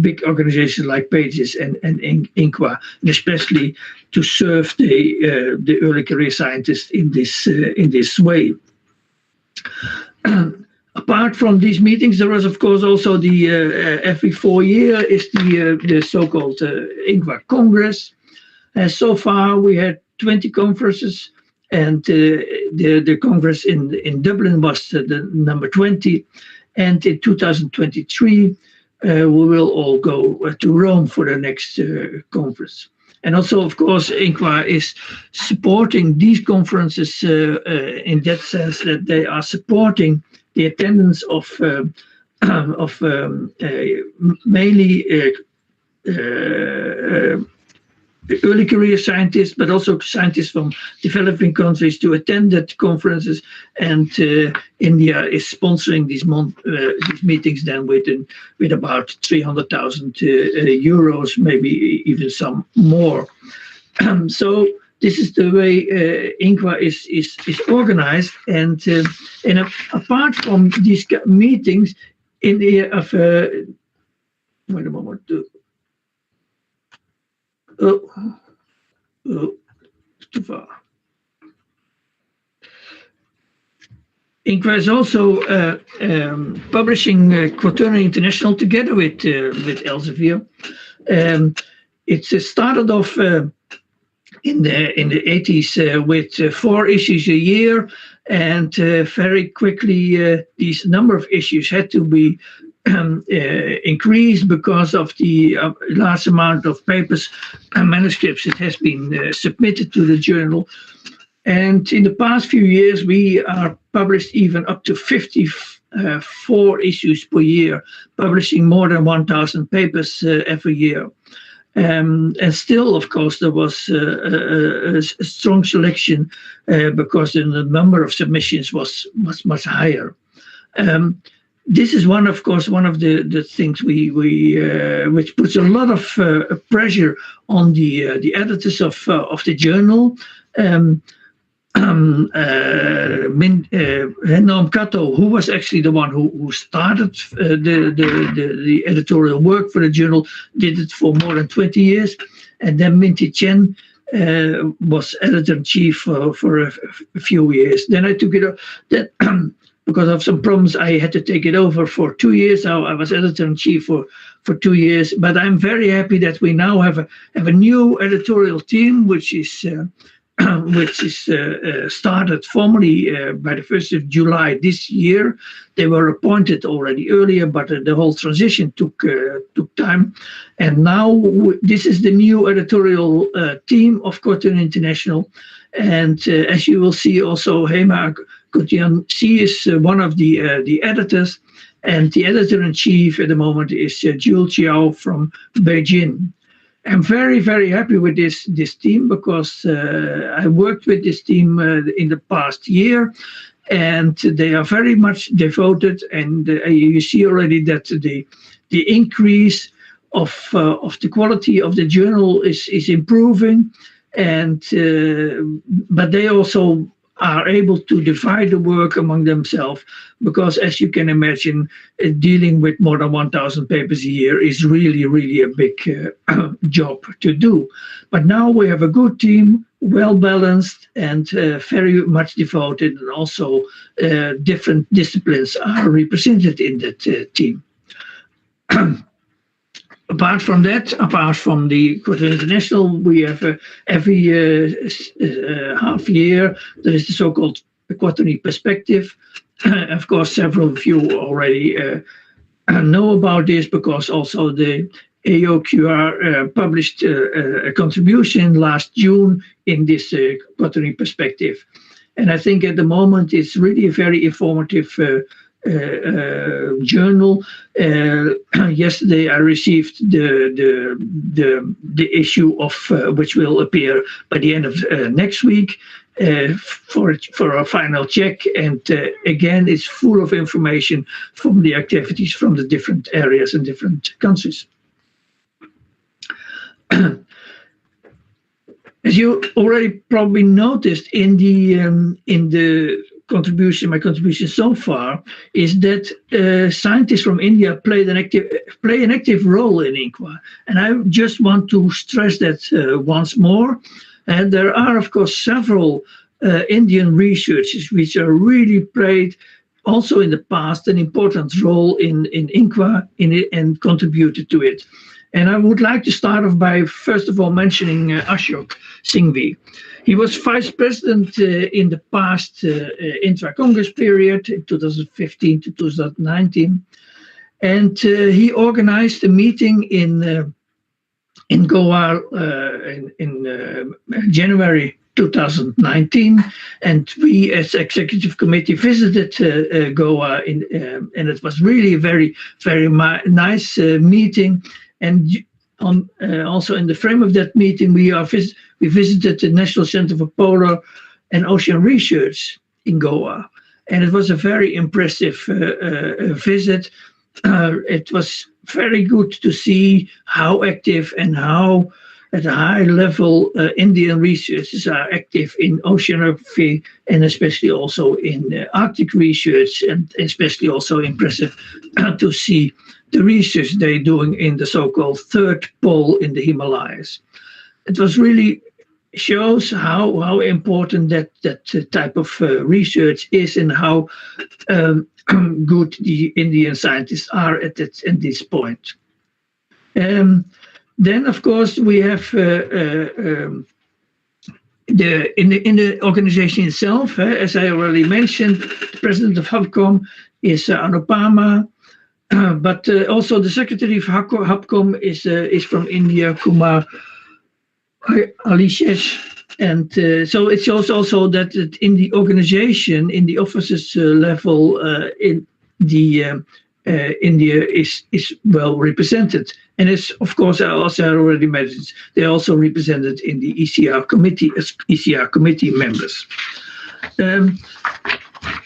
big organizations like PAGES and INQA, and especially to serve the early career scientists in this way. Apart from these meetings, there was of course also the every 4 years is the so-called INQA Congress. So far we had 20 conferences, and the Congress in Dublin was the number 20, and in 2023 we will all go to Rome for the next conference. And also, of course, INQA is supporting these conferences in that sense that they are supporting the attendance of mainly early career scientists, but also scientists from developing countries to attend that conferences. And India is sponsoring these meetings then with about 300,000 euros, maybe even some more. So this is the way INQA is organized. And apart from these meetings, in the wait a moment. Too far. INQA is also publishing Quaternary International together with Elsevier. It started off in the 80s with 4 issues a year, and very quickly these number of issues had to be increased because of the large amount of papers and manuscripts that has been submitted to the journal. And in the past few years, we are published even up to 54 issues per year, publishing more than 1,000 papers every year. And still, of course, there was a strong selection because the number of submissions was much higher. This is one of the things which puts a lot of pressure on the editors of the journal. Norm Cato, who was actually the one who started the editorial work for the journal, did it for more than 20 years, and then Minty Chen was editor-in-chief for a few years. Then I took it up. Because of some problems, I had to take it over for 2 years. I was editor-in-chief for 2 years. But I'm very happy that we now have a new editorial team, which is started formally by the 1st of July this year. They were appointed already earlier, but the whole transition took time. And now this is the new editorial team of Quaternary International. And as you will see also, Hema Kotian, she is one of the editors, and the editor-in-chief at the moment is Jules Chiao from Beijing. I'm very, very happy with this team because I worked with this team in the past year, and they are very much devoted. And you see already that the increase of the quality of the journal is improving, and but they also are able to divide the work among themselves, because as you can imagine, dealing with more than 1,000 papers a year is really, really a big job to do. But now we have a good team, well balanced and very much devoted, and also different disciplines are represented in that team. Apart from the Quaternary International, we have every half year, there is the so-called Quaternary Perspective. Of course, several of you already know about this because also the AOQR published a contribution last June in this Quaternary perspective. And I think at the moment it's really a very informative journal. Yesterday I received the issue of which will appear by the end of next week for a final check, and again it's full of information from the activities from the different areas and different countries. As you already probably noticed in the contribution, my contribution so far is that scientists from India play an active role in INQUA, and I just want to stress that once more. And there are, of course, several Indian researchers which are really played also in the past an important role in INQUA and contributed to it. And I would like to start off by, first of all, mentioning Ashok Singhvi. He was vice president in the past intra-Congress period, 2015 to 2019. And he organized a meeting in Goa in January 2019. And we, as executive committee, visited Goa, and it was really a very, very nice meeting. And also in the frame of that meeting, we visited the National Center for Polar and Ocean Research in Goa. And it was a very impressive visit. It was very good to see how active and how at a high level Indian researchers are active in oceanography, and especially also in Arctic research, and especially also impressive to see the research they're doing in the so-called third pole in the Himalayas. It was really shows how important that type of research is, and how good the Indian scientists are at this point. Then, of course, we have in the organization itself, as I already mentioned, the president of HubCom is Anupama. But also the secretary of HubCom is from India, Kumar Alishesh. And so it shows also that in the organization, in the offices level, in the India is well represented. And it's, of course, I already mentioned, they're also represented in the ECR committee as ECR committee members.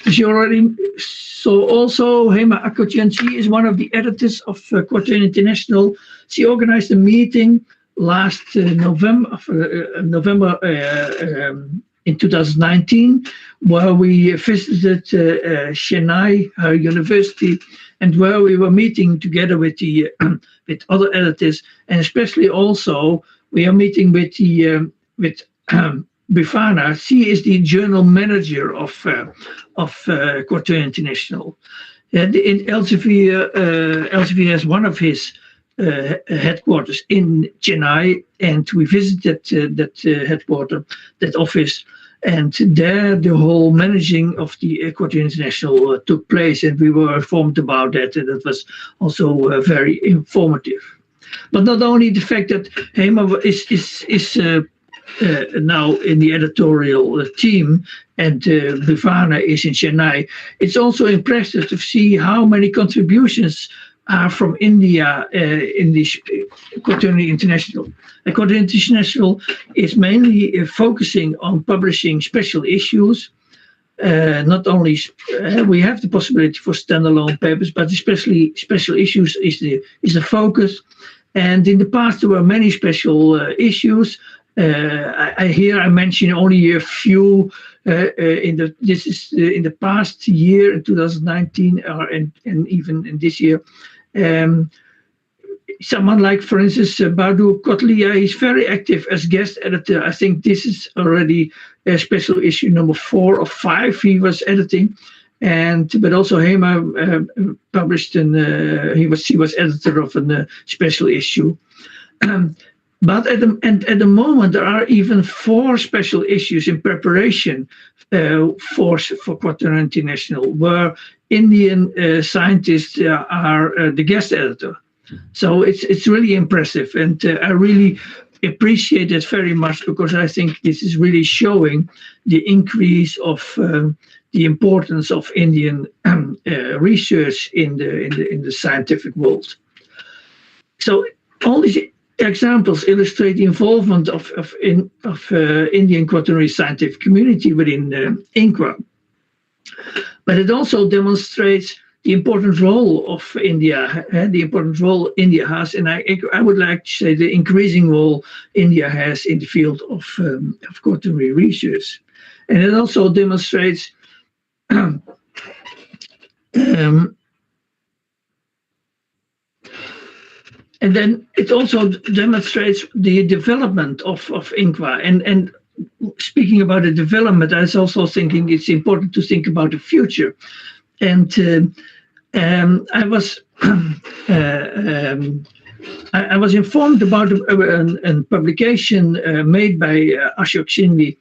As you already saw, also Hema Akotian, she is one of the editors of Quaternary International. She organized a meeting last November in 2019, where we visited Chennai University, and where we were meeting together with the with other editors, and especially also we are meeting with the Bifana. She is the journal manager of Quaternary International. And in Elsevier has one of his headquarters in Chennai, and we visited that headquarters, that office, and there the whole managing of the Quaternary International took place, and we were informed about that, and it was also very informative. But not only the fact that Hema is now in the editorial team, and Bifana is in Chennai, it's also impressive to see how many contributions are from India in this Quaternary International. The Quaternary International is mainly focusing on publishing special issues. Not only we have the possibility for standalone papers, but especially special issues is the focus. And in the past there were many special issues. I mention only a few. In the past year, in 2019, and even in this year. Someone like, for instance, Badru Kotlia, he's very active as guest editor. I think this is already a special issue number 4 or 5 he was editing. But also Hema published, he was editor of a special issue. But at the moment, there are even 4 special issues in preparation for Quaternary International, where Indian scientists are the guest editor. So it's really impressive, and I really appreciate it very much, because I think this is really showing the increase of the importance of Indian research in the scientific world. So all these examples illustrate the involvement of Indian Quaternary scientific community within INQUA. But it also demonstrates the important role of India, the important role India has, and I would like to say the increasing role India has in the field of quaternary research. And it also demonstrates and then it also demonstrates the development of INQUA. And speaking about the development, I was also thinking it's important to think about the future. And I was informed about a publication made by Ashok Singhvi,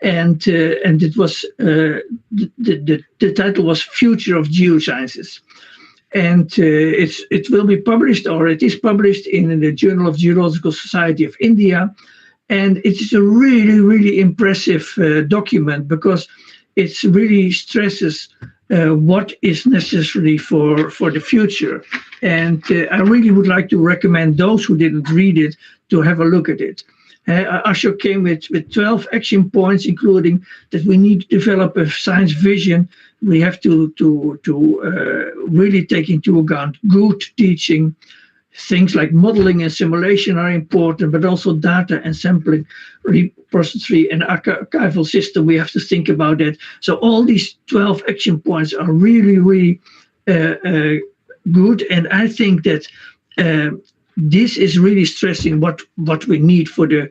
and it was the title was "Future of Geosciences," and it will be published, or it is published, in the Journal of Geological Society of India, and it is a really impressive document, because it really stresses what is necessary for the future. And I really would like to recommend those who didn't read it to have a look at it. Ashok came with 12 action points, including that we need to develop a science vision. We have to really take into account good teaching. Things like modeling and simulation are important, but also data and sampling repository and archival system. We have to think about that. So all these 12 action points are really good, and I think that this is really stressing what we need for the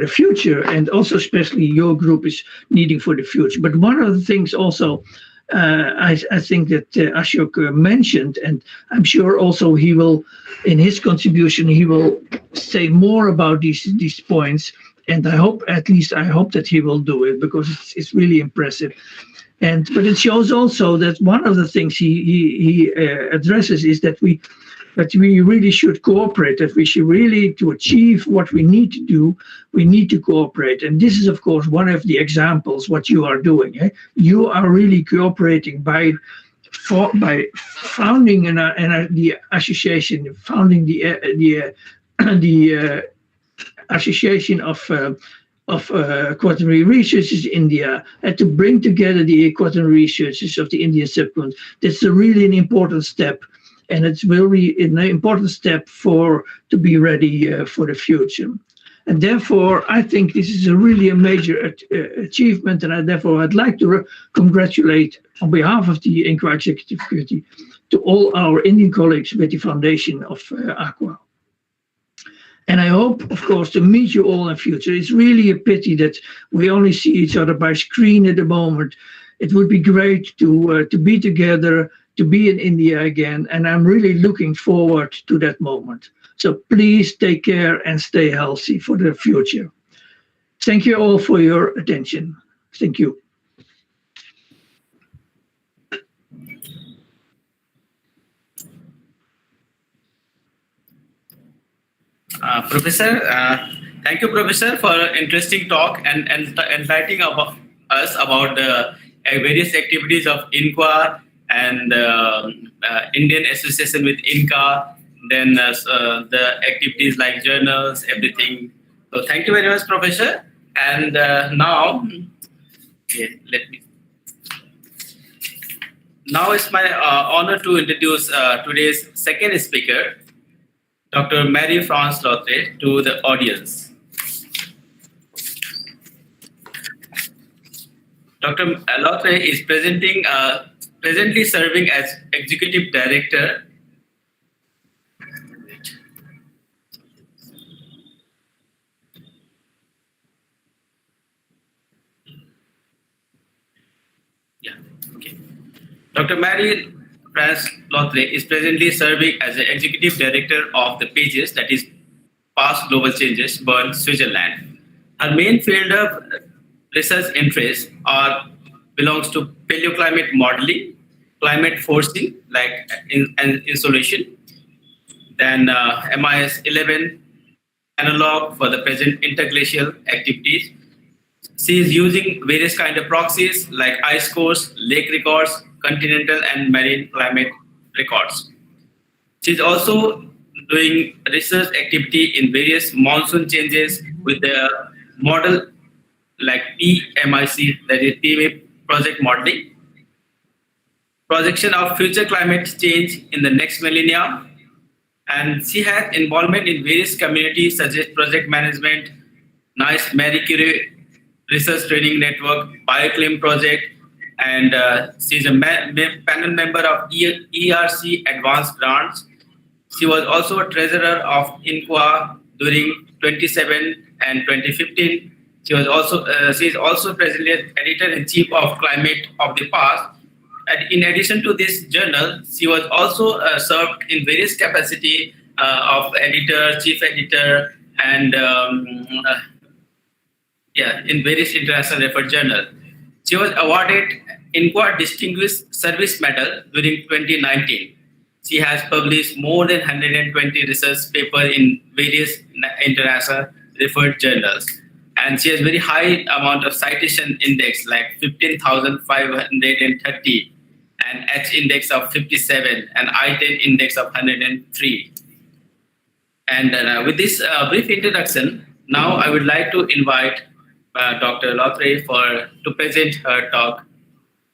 future, and also especially your group is needing for the future. But one of the things also I think that Ashok mentioned, and I'm sure also he will, in his contribution, he will say more about these points. And I hope that he will do it, because it's really impressive. But it shows also that one of the things he addresses is that we really should cooperate, that we should really, to achieve what we need to do, we need to cooperate. And this is, of course, one of the examples what you are doing. You are really cooperating by founding the association, founding the association of quaternary researchers in India, and to bring together the quaternary researchers of the Indian subcontinent. That's really an important step. And it's really an important step to be ready for the future. And therefore, I think this is really a major achievement. And I'd like to congratulate, on behalf of the INQUA Executive Committee, to all our Indian colleagues with the foundation of AQUA. And I hope, of course, to meet you all in future. It's really a pity that we only see each other by screen at the moment. It would be great to be together, to be in India again, and I'm really looking forward to that moment. So please take care and stay healthy for the future. Thank you all for your attention. Thank you. Professor, thank you, Professor, for an interesting talk and enlightening us about the various activities of INQUA and Indian Association with INCA, then the activities like journals, everything. So thank you very much, Professor. And now it's my honor to introduce today's second speaker, Dr. Marie-France Lautre, to the audience. Dr. Lautre is presently serving as Executive Director Dr. Marie-France Lautre is presently serving as the Executive Director of the PAGES, that is Past Global Changes, Bern, Switzerland. Her main field of research interest belongs to paleoclimate modeling, climate forcing, like insolation. Then MIS 11 analog for the present interglacial activities. She is using various kind of proxies like ice cores, lake records, continental and marine climate records. She's also doing research activity in various monsoon changes with the model like PMIC, that is PMIC project modeling, projection of future climate change in the next millennia. And she had involvement in various communities such as project management, NICE Marie Curie Research Training Network, BioClaim Project, and she's a panel member of ERC Advanced Grants. She was also a treasurer of INQA during 2007 and 2015. She is also presently editor-in-chief of Climate of the Past. And in addition to this journal, she was also served in various capacity of editor, chief editor, and in various international referred journals. She was awarded INQA Distinguished Service Medal during 2019. She has published more than 120 research papers in various international referred journals. And she has very high amount of citation index, like 15,530, and H index of 57, and I-10 index of 103. And with this brief introduction, now I would like to invite Dr. Lothray to present her talk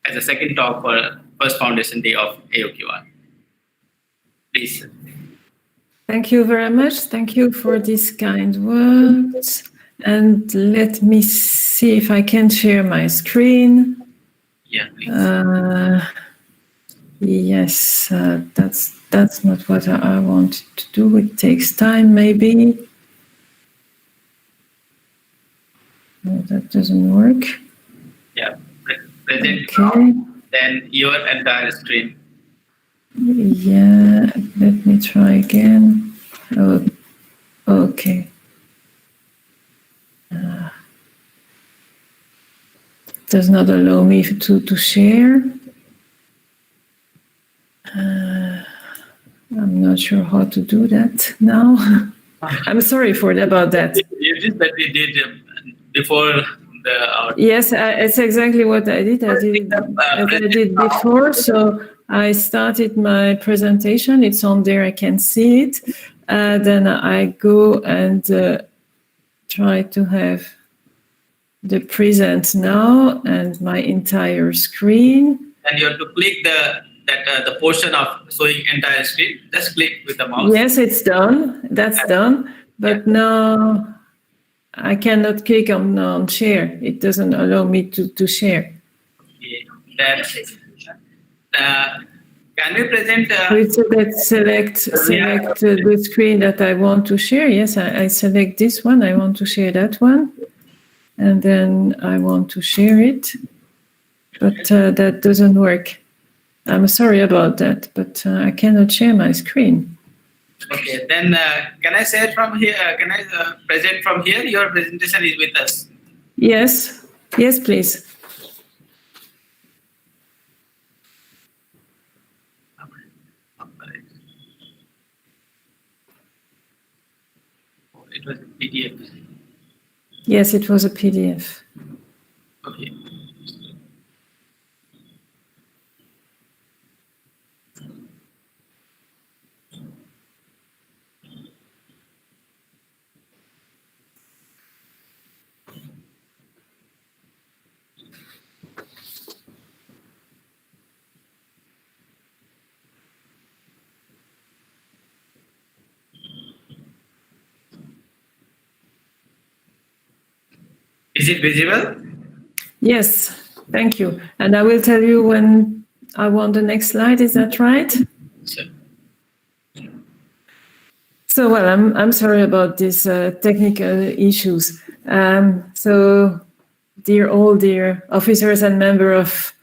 as a second talk for first Foundation Day of AOQR. Please. Thank you very much. Thank you for these kind words. And let me see if I can share my screen. Yeah, please. Yes, that's not what I want to do. It takes time, maybe. No, that doesn't work. Yeah, present Okay. then your entire screen. Yeah, let me try again. Oh, okay. It does not allow me to share. I'm not sure how to do that now. I'm sorry about that. You did that we did before the. Yes, it's exactly what I did. I did as I did before. So I started my presentation. It's on there. I can see it. Then I go and try to have the present now and my entire screen. And you have to click the portion of showing entire screen. Just click with the mouse. Yes, it's done. That's done. But now I cannot click on share. It doesn't allow me to share. Okay. Can we present? Let's select the screen that I want to share. Yes, I select this one. I want to share that one. And then I want to share it. But that doesn't work. I'm sorry about that, but I cannot share my screen. Okay, then can I say it from here? Can I present from here? Your presentation is with us. Yes, yes, please. It was a PDF. Yes, it was a PDF. Okay. Is it visible? Yes, thank you. And I will tell you when I want the next slide. Is that right? Sure. So, well, I'm sorry about these technical issues. So, dear officers and members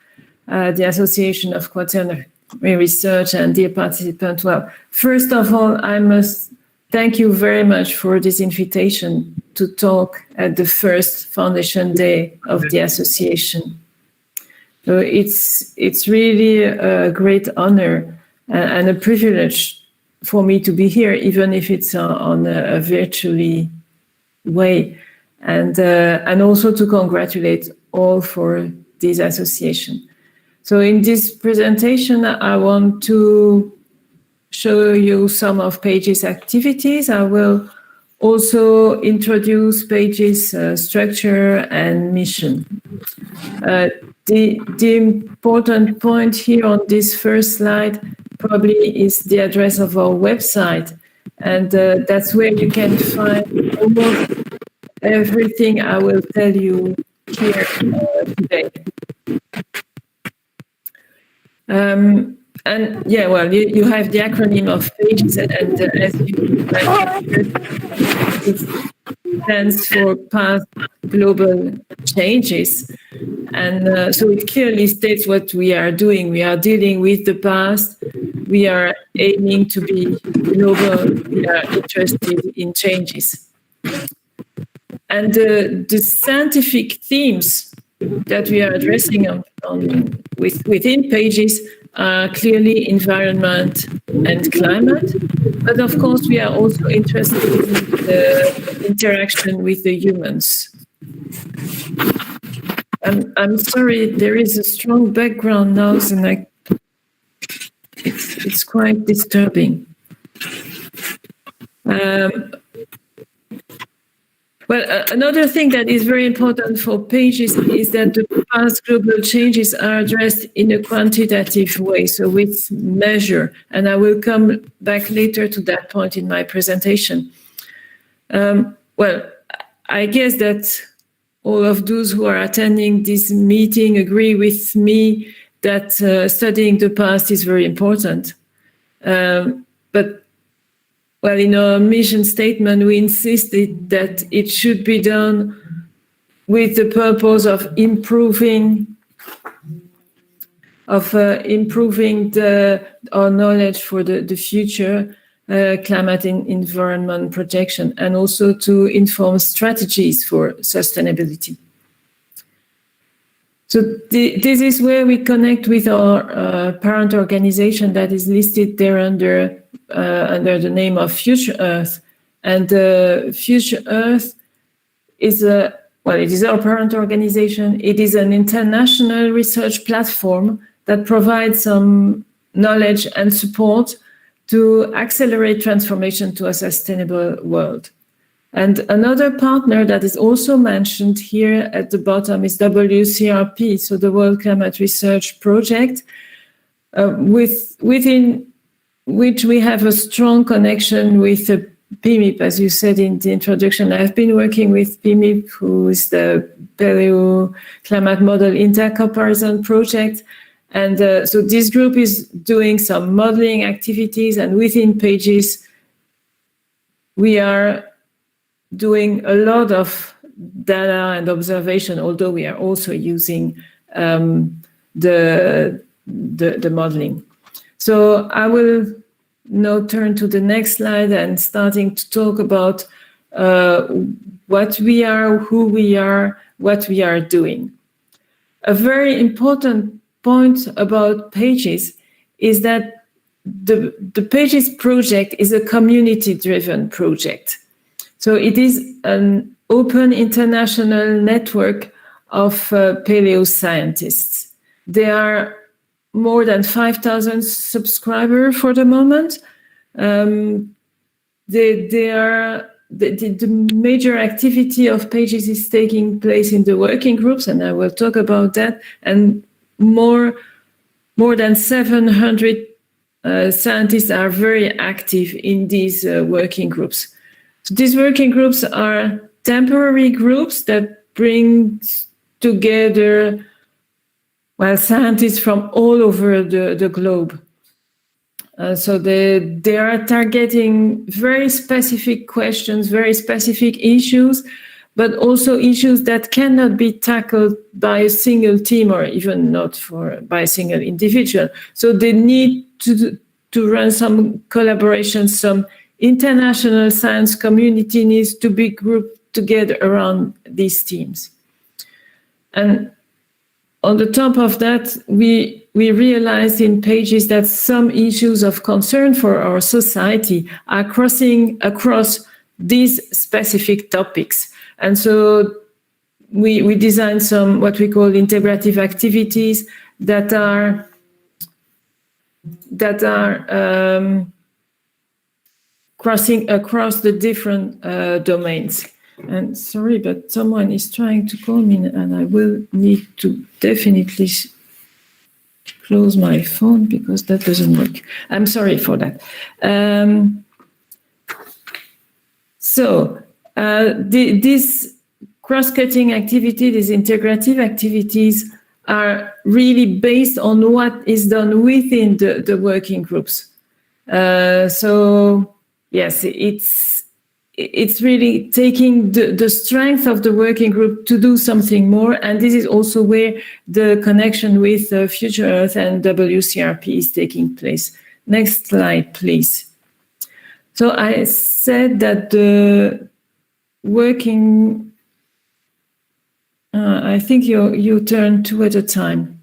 of the Association of Quaternary Research and dear participants, well, first of all, I must thank you very much for this invitation to talk at the first Foundation Day of the Association. So it's really a great honor and a privilege for me to be here, even if it's on a virtually way, and also to congratulate all for this association. So in this presentation, I want to show you some of Page's activities. I will also introduce Page's structure and mission. The important point here on this first slide probably is the address of our website, and that's where you can find almost everything I will tell you here today. And yeah, well, you have the acronym of PAGES, and as you might it stands for Past Global Changes. And so it clearly states what we are doing. We are dealing with the past. We are aiming to be global. We are interested in changes. And the scientific themes that we are addressing within PAGES are clearly environment and climate, but of course we are also interested in the interaction with the humans. I'm sorry, there is a strong background noise, and it's quite disturbing. Well, another thing that is very important for PAGES is that the past global changes are addressed in a quantitative way, so with measure, and I will come back later to that point in my presentation. Well, I guess that all of those who are attending this meeting agree with me that studying the past is very important. But well, in our mission statement, we insisted that it should be done with the purpose of improving our knowledge for the future climate and environment projection, and also to inform strategies for sustainability. So this is where we connect with our parent organization that is listed there under the name of Future Earth. And Future Earth is it is our parent organization. It is an international research platform that provides some knowledge and support to accelerate transformation to a sustainable world. And another partner that is also mentioned here at the bottom is WCRP, so the World Climate Research Project, within which we have a strong connection with the PMIP, as you said in the introduction. I've been working with PMIP, who is the Paleo Climate Model Intercomparison Project. And so this group is doing some modeling activities, and within PAGES, we are doing a lot of data and observation, although we are also using the modeling. So I will now turn to the next slide and starting to talk about what we are, who we are, what we are doing. A very important point about PAGES is that the PAGES project is a community-driven project. So it is an open international network of paleo scientists. There are more than 5,000 subscribers for the moment. The major activity of PAGES is taking place in the working groups, and I will talk about that. And more than 700 scientists are very active in these working groups. So these working groups are temporary groups that bring together scientists from all over the globe. So they are targeting very specific questions, very specific issues, but also issues that cannot be tackled by a single team or even not by a single individual. So they need to run some collaboration, some international science community needs to be grouped together around these teams. And on the top of that, we realized in Pages that some issues of concern for our society are crossing across these specific topics. And so we designed some what we call integrative activities that are crossing across the different domains. And sorry, but someone is trying to call me, and I will need to definitely close my phone because that doesn't work. I'm sorry for that. These cross-cutting activities, these integrative activities, are really based on what is done within the working groups. Yes, it's really taking the strength of the working group to do something more. And this is also where the connection with Future Earth and WCRP is taking place. Next slide, please. So I said that the working, I think you turn two at a time.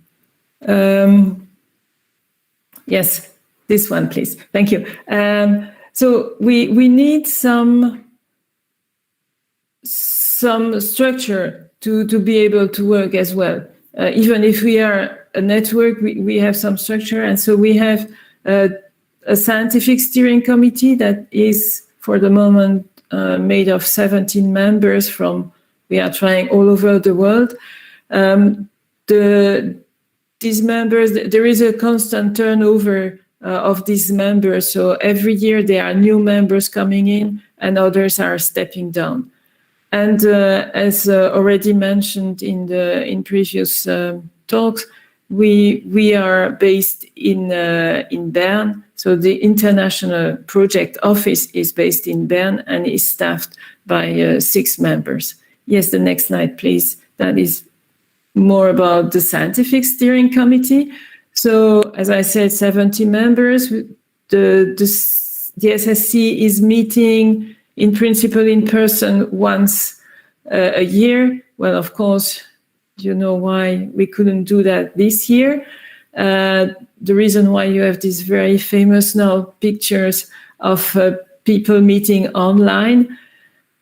Yes, this one, please. Thank you. So we need some structure to be able to work as well. Even if we are a network, we have some structure. And so we have a scientific steering committee that is, for the moment, made of 17 members we are trying all over the world. These members, there is a constant turnover of these members. So every year there are new members coming in and others are stepping down. And as already mentioned in previous talks, we are based in Bern. So the International Project Office is based in Bern and is staffed by 6 members. Yes, the next slide, please. That is more about the Scientific Steering Committee. So, as I said, 70 members. The SSC is meeting in principle in person once a year. Well, of course, you know why we couldn't do that this year. The reason why you have these very famous now pictures of people meeting online.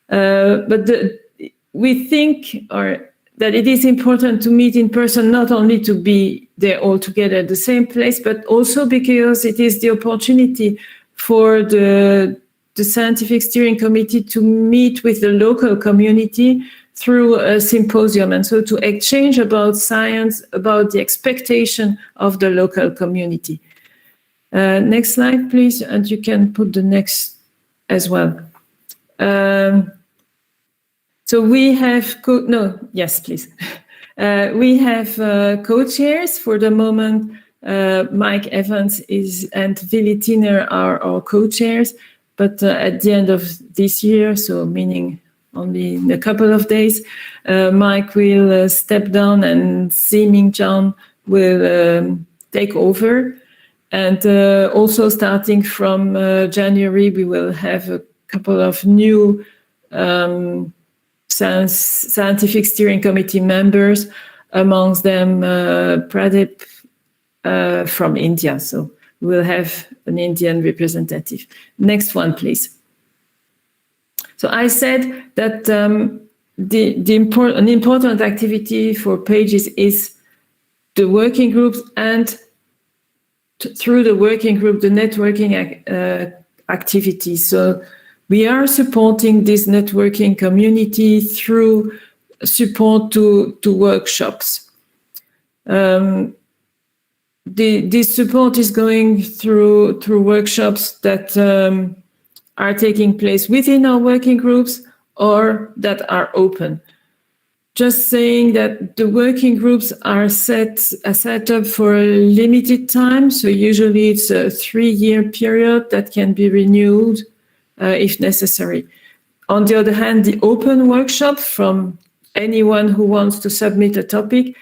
But we think that it is important to meet in person, not only to be there all together at the same place, but also because it is the opportunity for the Scientific Steering Committee to meet with the local community through a symposium, and so to exchange about science, about the expectation of the local community. Next slide, please, and you can put the next as well. So we have yes, please. We have co-chairs for the moment. Mike Evans and Willy Tiner are our co-chairs, but at the end of this year, so meaning only in a couple of days, Mike will step down and Siming John will take over. And also starting from January, we will have a couple of new Scientific Steering Committee members, amongst them Pradeep from India. So we'll have an Indian representative. Next one, please. So I said that an important activity for Pages is the working groups, and through the working group, the networking activities. So we are supporting this networking community through support to workshops. This support is going through workshops that are taking place within our working groups or that are open. Just saying that the working groups are set up for a limited time. So usually it's a 3-year period that can be renewed if necessary. On the other hand, the open workshop from anyone who wants to submit a topic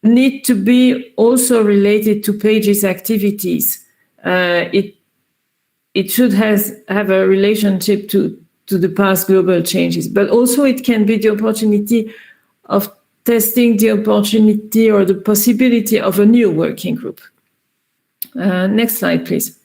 need to be also related to Pages activities. It should have a relationship to the past global changes, but also it can be the opportunity of testing the opportunity or the possibility of a new working group. Next slide, please.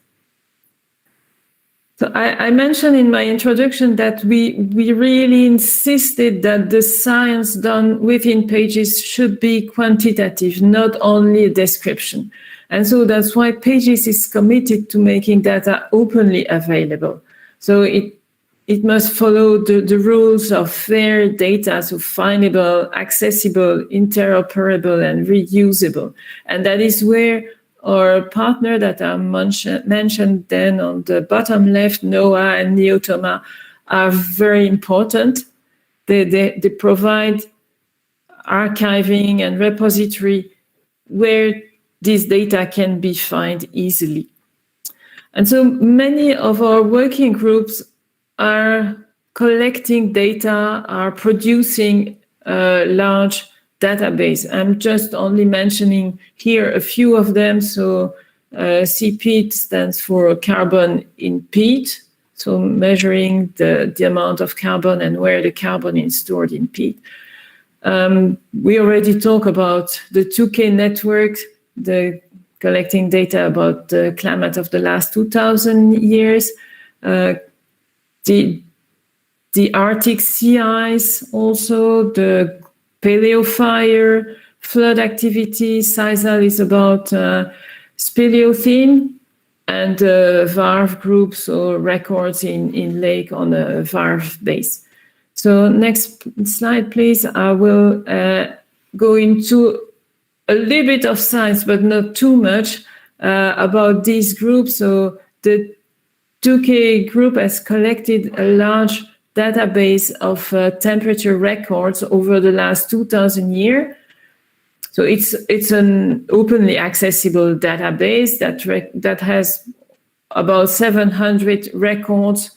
So I mentioned in my introduction that we really insisted that the science done within Pages should be quantitative, not only a description. And so that's why Pages is committed to making data openly available. So it must follow the rules of fair data, so findable, accessible, interoperable, and reusable. And that is where our partner that I mentioned then on the bottom left, NOAA and Neotoma, are very important. They provide archiving and repository where this data can be found easily. And so many of our working groups are collecting data, are producing large database. I'm just only mentioning here a few of them. So CPEAT stands for carbon in peat, so measuring the amount of carbon and where the carbon is stored in peat. We already talked about the 2K network, the collecting data about the climate of the last 2,000 years. The Arctic sea ice, also the Paleo fire, flood activity. SISAL is about speleothem, and VARV groups or records in lake on a VARV base. So next slide, please. I will go into a little bit of science, but not too much, about these groups. So the 2K group has collected a large database of temperature records over the last 2,000 years. So it's an openly accessible database that has about 700 records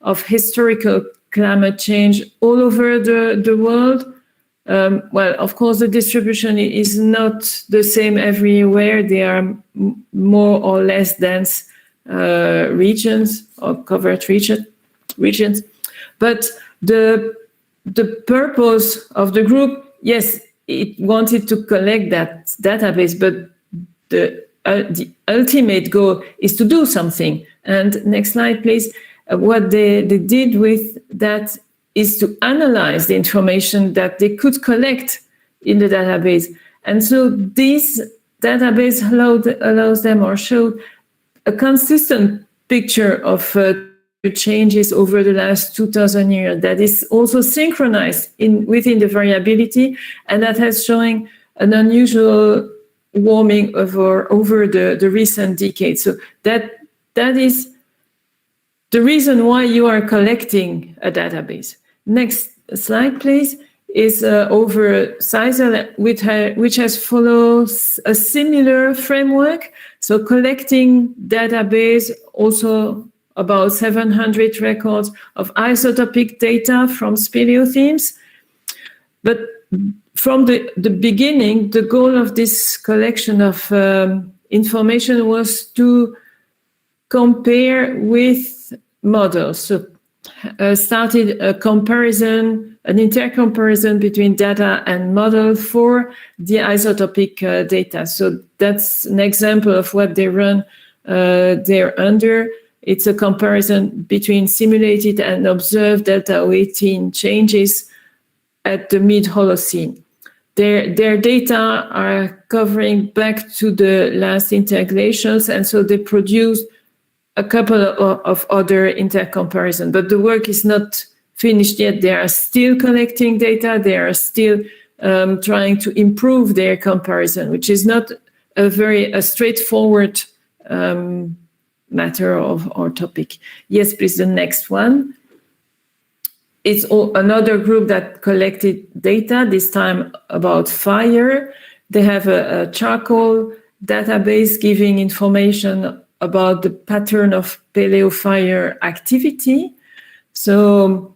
of historical climate change all over the world. Well, of course, the distribution is not the same everywhere. There are more or less dense regions or covered regions. But the purpose of the group, yes, it wanted to collect that database, but the ultimate goal is to do something. And next slide, please. What they did with that is to analyze the information that they could collect in the database. And so this database allows them or showed a consistent picture of changes over the last 2,000 years that is also synchronized within the variability, and that has showing an unusual warming over the recent decades. So that is the reason why you are collecting a database. Next slide, please, is over SISAL, which has followed a similar framework. So collecting database, also about 700 records of isotopic data from speleothems. But from the beginning, the goal of this collection of information was to compare with models. So started a comparison, an intercomparison between data and model for the isotopic data. So that's an example of what they run there under. It's a comparison between simulated and observed delta O18 changes at the mid-Holocene. Their data are covering back to the last interglacials, and so they produce a couple of other intercomparisons. But the work is not finished yet. They are still collecting data. They are still trying to improve their comparison, which is not a straightforward matter or topic. Yes, please, the next one. It's another group that collected data, this time about fire. They have a charcoal database giving information about the pattern of paleo fire activity. So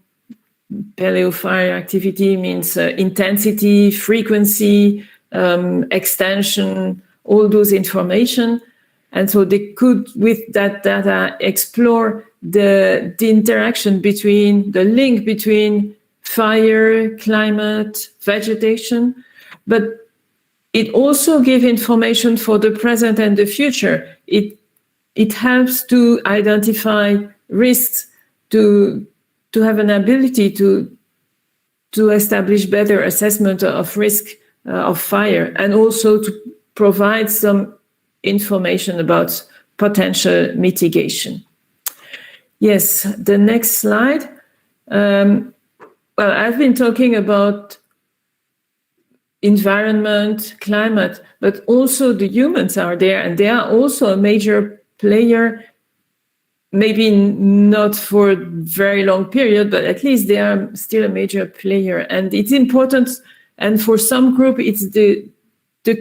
paleo fire activity means intensity, frequency, extension, all those information. And so they could, with that data, explore the interaction between, the link between fire, climate, vegetation. but it also gives information for the present and the future. It helps to identify risks, to have an ability to establish better assessment of risk of fire, and also to provide some information about potential mitigation. Yes, the next slide. Well, I've been talking about environment, climate, but also the humans are there, and they are also a major player, maybe not for a very long period, but at least they are still a major player. And it's important, and for some group, it's the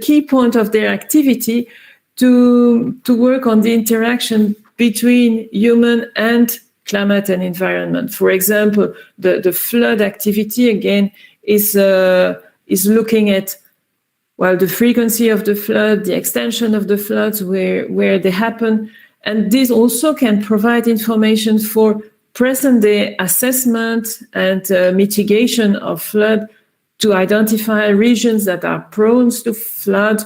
key point of their activity to work on the interaction between human and climate and environment. For example, the flood activity, again, is looking at, well, the frequency of the flood, the extension of the floods, where they happen. And this also can provide information for present-day assessment and mitigation of flood, to identify regions that are prone to flood.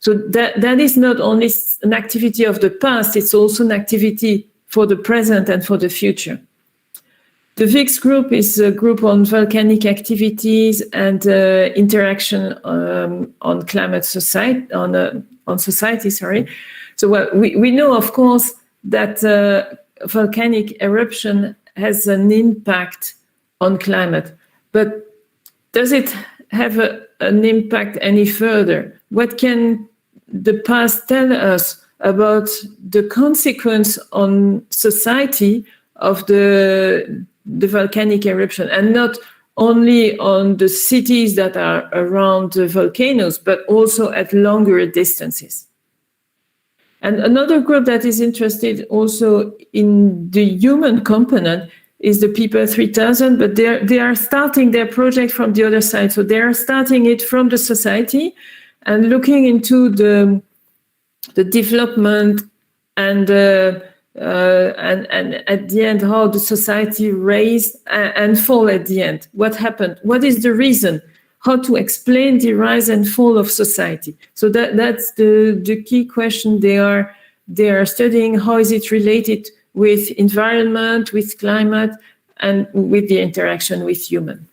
So that is not only an activity of the past, it's also an activity for the present and for the future. The VIX group is a group on volcanic activities and interaction on climate society, on society. Sorry. So we know, of course, that volcanic eruption has an impact on climate, but does it have an impact any further? What can the past tell us about the consequence on society of the volcanic eruption, and not only on the cities that are around the volcanoes, but also at longer distances? And another group that is interested also in the human component is the People 3000, but they are starting their project from the other side. So they are starting it from the society and looking into the development and at the end, how the society raised and fall at the end. What happened? What is the reason? How to explain the rise and fall of society? So that's the key question they are studying. How is it related with environment, with climate, and with the interaction with human?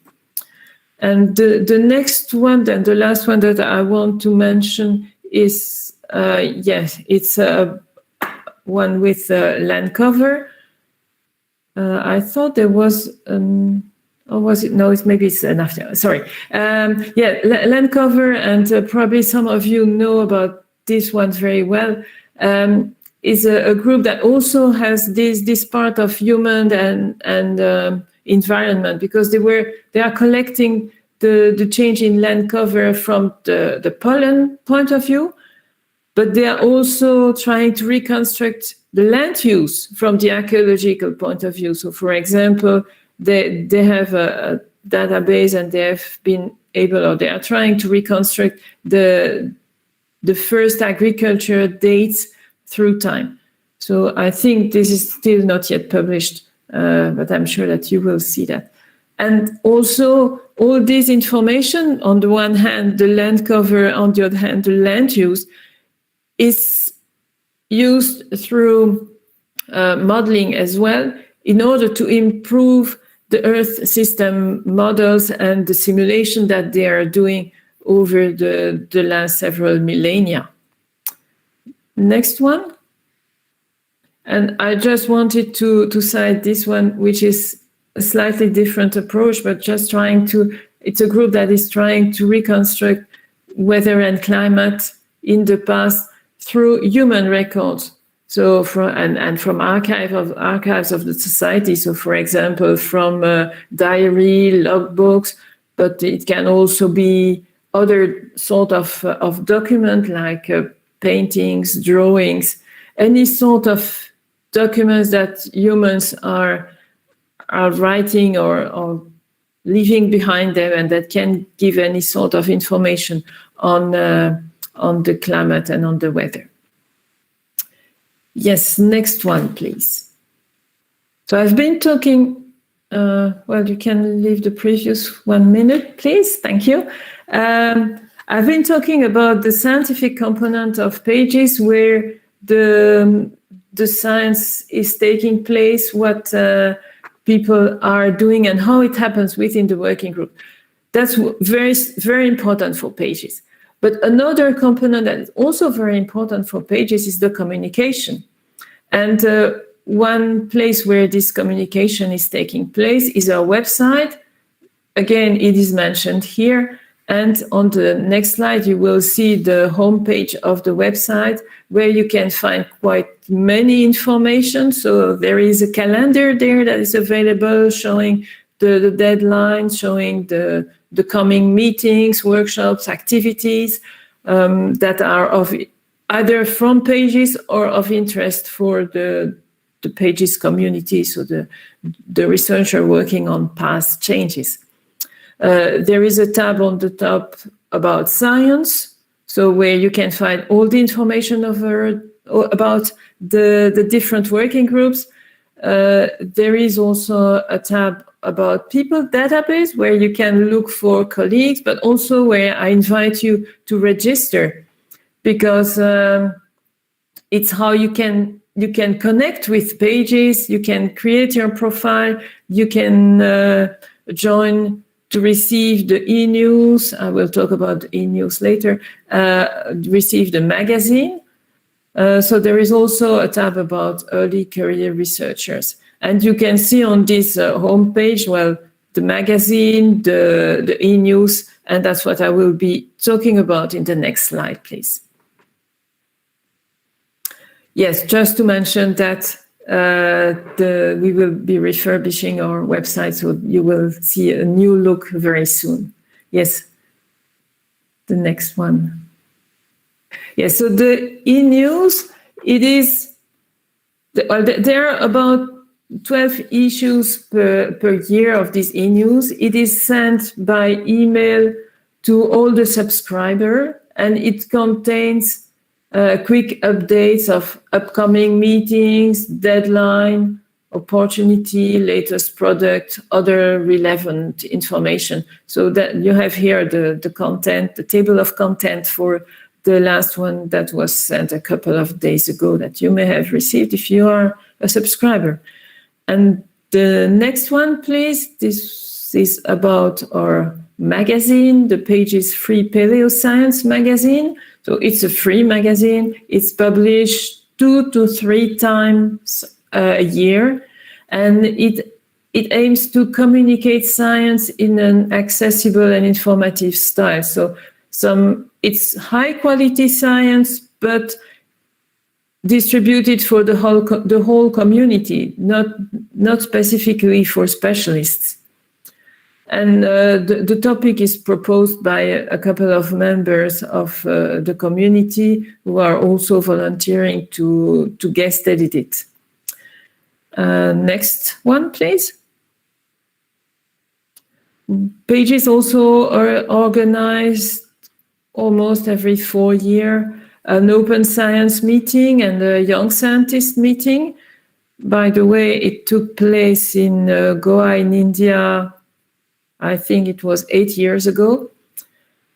And the next one, and the last one that I want to mention is, it's one with land cover. I thought there was, or was it? No, maybe it's enough. Sorry. Land cover, and probably some of you know about this one very well. Is a group that also has this part of human and environment, because they are collecting the change in land cover from the pollen point of view, but they are also trying to reconstruct the land use from the archaeological point of view. So, for example, they have a database, and they have been able, or they are trying to reconstruct the first agriculture dates through time. So I think this is still not yet published, but I'm sure that you will see that. And also all this information, on the one hand, the land cover, on the other hand, the land use, is used through modeling as well, in order to improve the Earth system models and the simulation that they are doing over the last several millennia. Next one. And I just wanted to cite this one, which is a slightly different approach, but just it's a group that is trying to reconstruct weather and climate in the past through human records. So from archives of the society. So, for example, from diary, logbooks, but it can also be other sort of document, like paintings, drawings, any sort of documents that humans are writing or leaving behind them, and that can give any sort of information on the climate and on the weather. Yes, next one, please. So I've been talking Well, you can leave the previous 1 minute, please. Thank you. I've been talking about the scientific component of Pages, where the science is taking place, what people are doing, and how it happens within the working group. That's very, very important for Pages. But another component that is also very important for Pages is the communication. And one place where this communication is taking place is our website. Again, it is mentioned here. And on the next slide, you will see the homepage of the website, where you can find quite many information. So there is a calendar there that is available, showing the deadline, showing the coming meetings, workshops, activities that are of either from Pages or of interest for the Pages community, so the researcher working on past changes. There is a tab on the top about science, so where you can find all the information about the different working groups. There is also a tab about people database, where you can look for colleagues, but also where I invite you to register, because it's how you can connect with Pages, you can create your profile, you can join to receive the e-news. I will talk about the e-news later. Receive the magazine. So there is also a tab about early career researchers. And you can see on this homepage, well, the magazine, the e-news, and that's what I will be talking about in the next slide, please. Yes, just to mention that we will be refurbishing our website, so you will see a new look very soon. Yes, the next one. Yes, so the e-news, it is, there are about 12 issues per year of this e-news. It is sent by email to all the subscribers, and it contains quick updates of upcoming meetings, deadline, opportunity, latest product, other relevant information. So that you have here the content, the table of content for the last one that was sent a couple of days ago that you may have received if you are a subscriber. And the next one, please. This is about our magazine, the Pages Free Paleo Science magazine. So it's a free magazine. It's published 2 to 3 times a year, and it aims to communicate science in an accessible and informative style. So it's high quality science, but distributed for the whole community, not specifically for specialists. And the topic is proposed by a couple of members of the community who are also volunteering to guest edit it. Next one, please. Pages also are organized almost every 4 years, an open science meeting and a young scientist meeting. By the way, it took place in Goa in India, I think it was 8 years ago.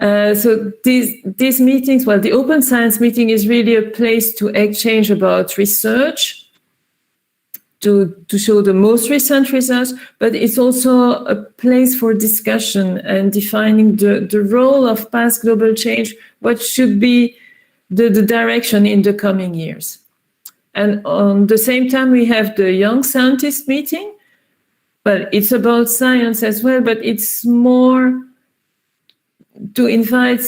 So these meetings, well, the open science meeting is really a place to exchange about research, to show the most recent results, but it's also a place for discussion and defining the role of past global change, what should be the direction in the coming years. And on the same time, we have the young scientist meeting. Well, it's about science as well, but it's more to invite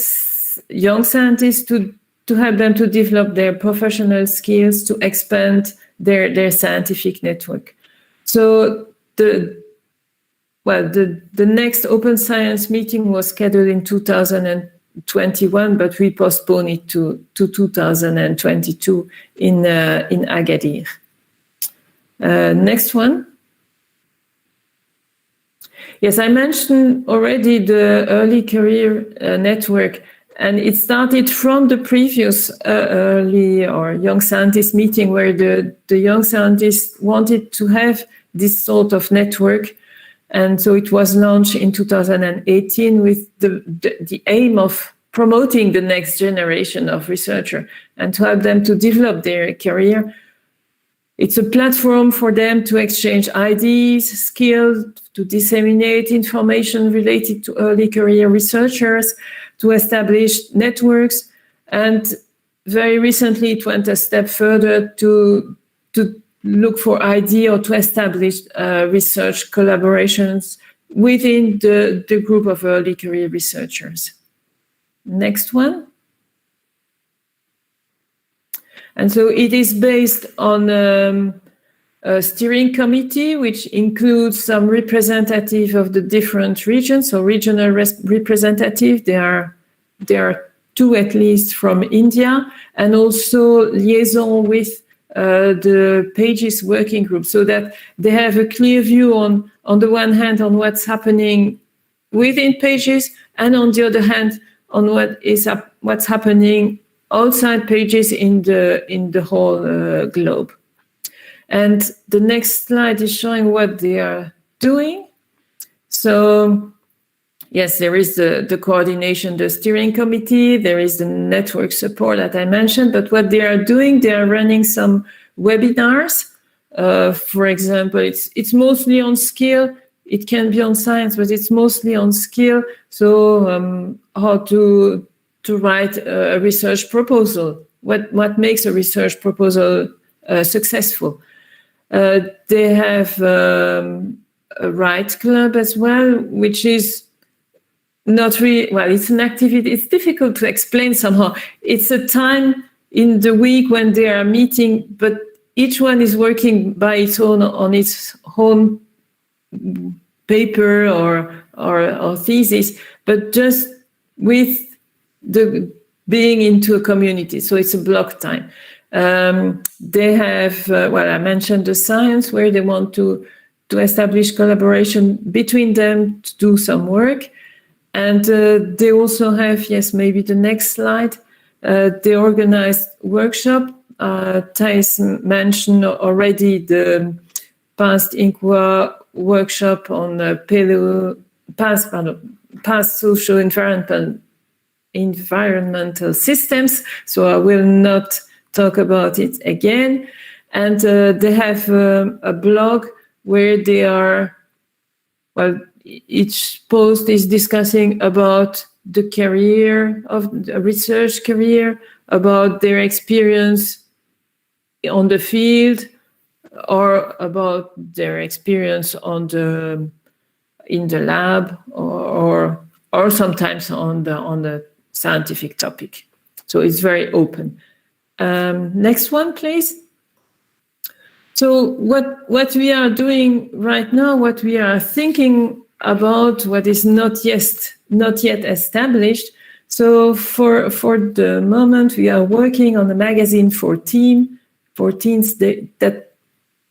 young scientists to help them to develop their professional skills, to expand their scientific network. So the next open science meeting was scheduled in 2021, but we postponed it to 2022 in Agadir. Next one. Yes, I mentioned already the early career network, and it started from the previous early or young scientist meeting, where the young scientists wanted to have this sort of network And so it was launched in 2018 with the aim of promoting the next generation of researchers and to help them to develop their career. It's a platform for them to exchange ideas, skills, to disseminate information related to early career researchers, to establish networks, and very recently it went a step further to look for ideas or to establish research collaborations within the group of early career researchers. Next one. And so it is based on a steering committee, which includes some representative of the different regions, so regional representative. There are two at least from India, and also liaison with the Pages working group, so that they have a clear view on the one hand on what's happening within Pages, and on the other hand on what's happening outside Pages in the whole globe. And the next slide is showing what they are doing. So yes, there is the coordination, the steering committee, there is the network support that I mentioned, but what they are doing, they are running some webinars. For example, it's mostly on skill. It can be on science, but it's mostly on skill. So how to write a research proposal, what makes a research proposal successful. They have a Write Club as well, which is not really, well, it's an activity, it's difficult to explain somehow. It's a time in the week when they are meeting, but each one is working by its own, on its own paper or thesis, but just with the being into a community. So it's a block time. They have, I mentioned the science, where they want to establish collaboration between them to do some work. And they also have, yes, maybe the next slide, they organized workshop. Thijs mentioned already the past Ecr workshop on Paleo, past social environmental systems. So I will not talk about it again. And they have a blog where they are, each post is discussing about the career of the research career, about their experience on the field, or about their experience in the lab, or sometimes on the scientific topic. So it's very open. Next one, please. So what we are doing right now, what we are thinking about, what is not yet established. So for the moment, we are working on a magazine for teens that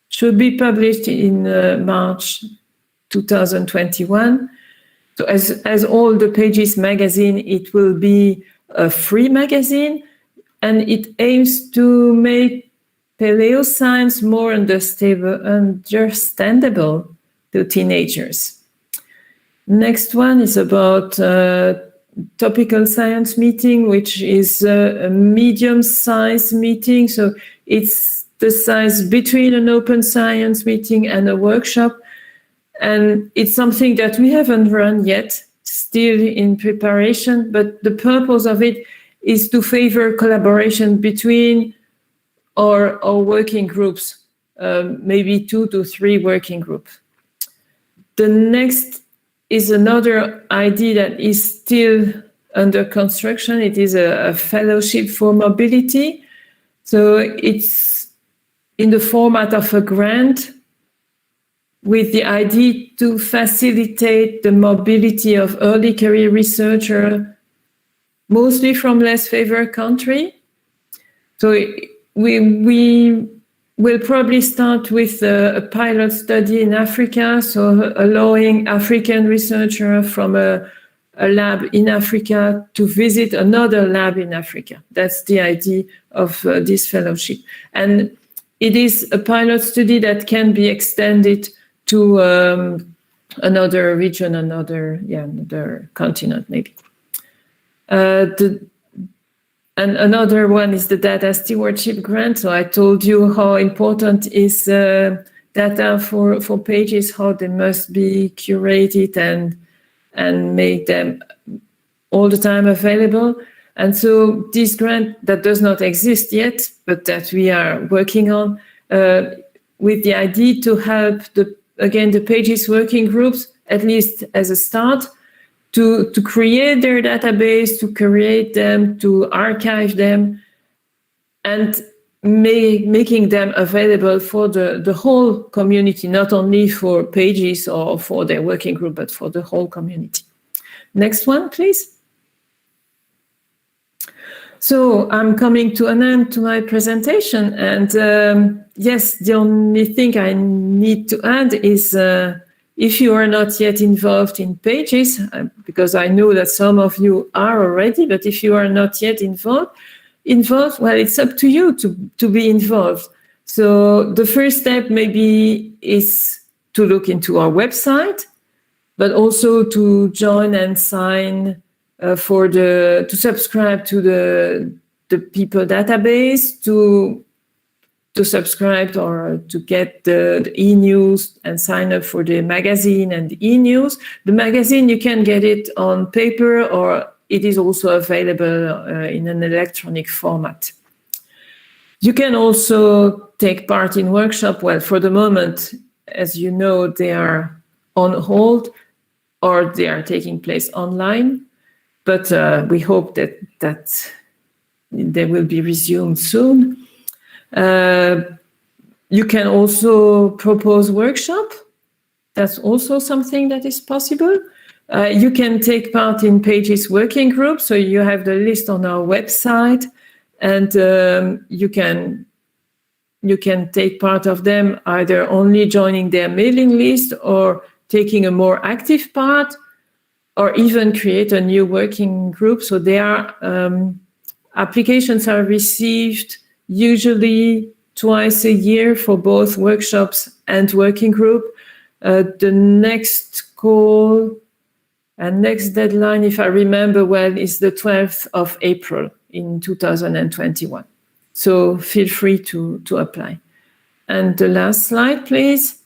should be published in March 2021. So as all the Pages magazine, it will be a free magazine, and it aims to make Paleo science more understandable to teenagers. Next one is about Topical Science Meeting, which is a medium-sized meeting. So it's the size between an open science meeting and a workshop. And it's something that we haven't run yet, still in preparation, but the purpose of it is to favor collaboration between our working groups, maybe 2 to 3 working groups. The next is another idea that is still under construction. It is a fellowship for mobility. So it's in the format of a grant, with the idea to facilitate the mobility of early career researchers, mostly from less favored countries. So we will probably start with a pilot study in Africa, so allowing African researchers from a lab in Africa to visit another lab in Africa. That's the idea of this fellowship. And it is a pilot study that can be extended to another region, another continent, maybe. And another one is the data stewardship grant. So I told you how important is data for pages, how they must be curated and make them all the time available. And so this grant that does not exist yet, but that we are working on, with the idea to help the pages working groups, at least as a start, to create their database, to create them, to archive them, and making them available for the whole community, not only for pages or for their working group, but for the whole community. Next one, please. So I'm coming to an end to my presentation, and yes, the only thing I need to add is if you are not yet involved in pages, because I know that some of you are already, but if you are not yet involved, well, it's up to you to be involved. So the first step maybe is to look into our website, but also to join and sign to subscribe to the people database, to subscribe or to get the e-news and sign up for the magazine and the e-news. The magazine, you can get it on paper, or it is also available in an electronic format. You can also take part in workshops. Well, for the moment, as you know, they are on hold or they are taking place online. But we hope that they will be resumed soon. You can also propose workshop. That's also something that is possible. You can take part in pages working groups. So you have the list on our website, and you can take part of them either only joining their mailing list or taking a more active part, or even create a new working group. So applications are received usually twice a year for both workshops and working group. The next call and next deadline, if I remember well, is the 12th of April in 2021. So feel free to apply. And the last slide, please.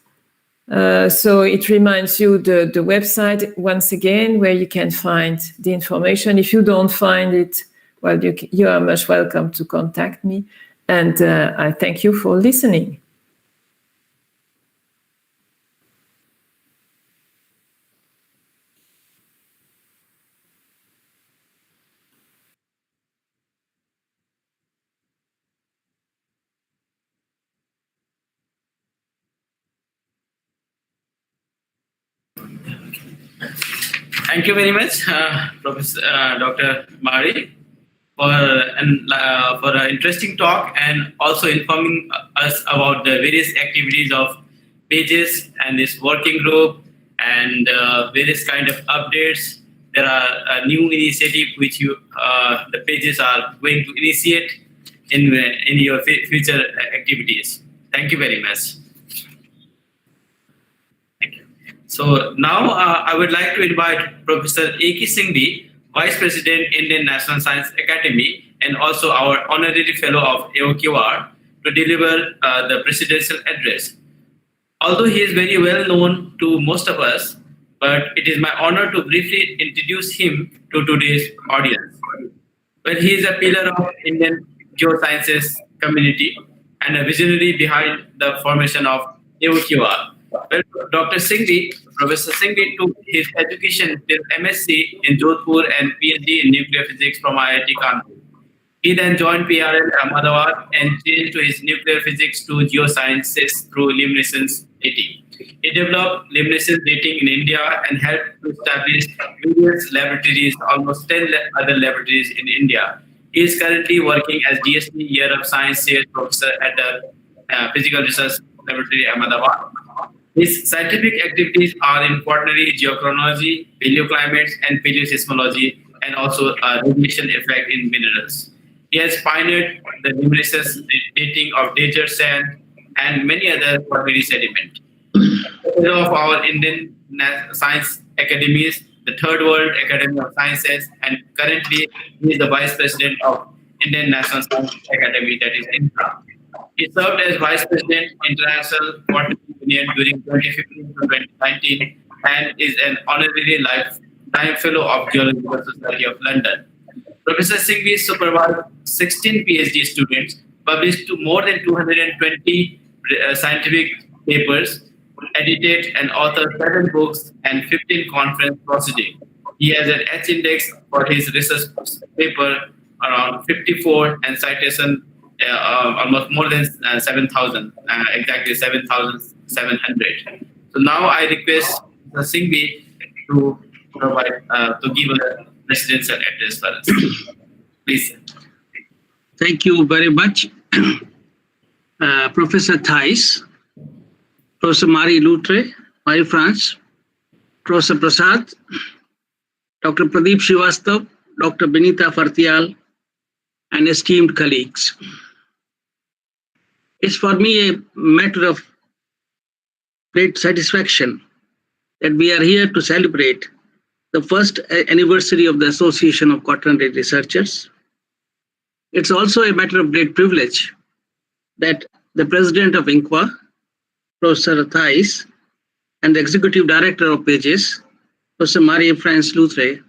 So it reminds you the website once again, where you can find the information. If you don't find it, well, you are most welcome to contact me. And I thank you for listening. Thank you very much, Professor Dr. Mari, for an interesting talk and also informing us about the various activities of pages and this working group and various kind of updates. There are new initiatives which the pages are going to initiate in your future activities. Thank you very much. So now I would like to invite Professor Ecr Singhvi, Vice President, Indian National Science Academy, and also our Honorary Fellow of AOQR, to deliver the presidential address. Although he is very well known to most of us, but it is my honor to briefly introduce him to today's audience. Well, he is a pillar of Indian Geosciences community and a visionary behind the formation of AOQR. Well, Professor Singhvi took his education till MSc in Jodhpur and PhD in nuclear physics from IIT Kanpur. He then joined PRL Ahmedabad and changed to his nuclear physics to Geosciences through luminescence dating. He developed luminescence dating in India and helped to establish various laboratories, almost 10 other laboratories in India. He is currently working as DST Year of Science Chair Professor at the Physical Research Laboratory Ahmedabad. His scientific activities are in quaternary geochronology, paleoclimates, and paleoseismology, and also radiation effect in minerals. He has pioneered the luminescence dating of desert sand and many other quaternary sediment. Of our Indian Science Academies, the Third World Academy of Sciences, and currently he is the Vice President of Indian National Science Academy, that is INSA. He served as Vice President, International Quaternary Union during 2015 to 2019 and is an honorary lifetime fellow of Geological Society of London. Professor Singhvi supervised 16 PhD students, published to more than 220 scientific papers, edited and authored 7 books and 15 conference proceedings. He has an H index for his research paper around 54 and citation almost more than 7,000, exactly 7,700. So now I request Mr. Singhvi to provide to give a presidential address for us. Please. Thank you very much, Professor Thais, Professor Marie Loutre, Marie-France, Professor Prasad, Dr. Pradeep Srivastav, Dr. Benita Fartial, and esteemed colleagues. It's for me a matter of great satisfaction that we are here to celebrate the first anniversary of the Association of Quaternary Researchers. It's also a matter of great privilege that the President of INQUA, Professor Thais, and the Executive Director of PAGES, Professor Marie-France Loutre,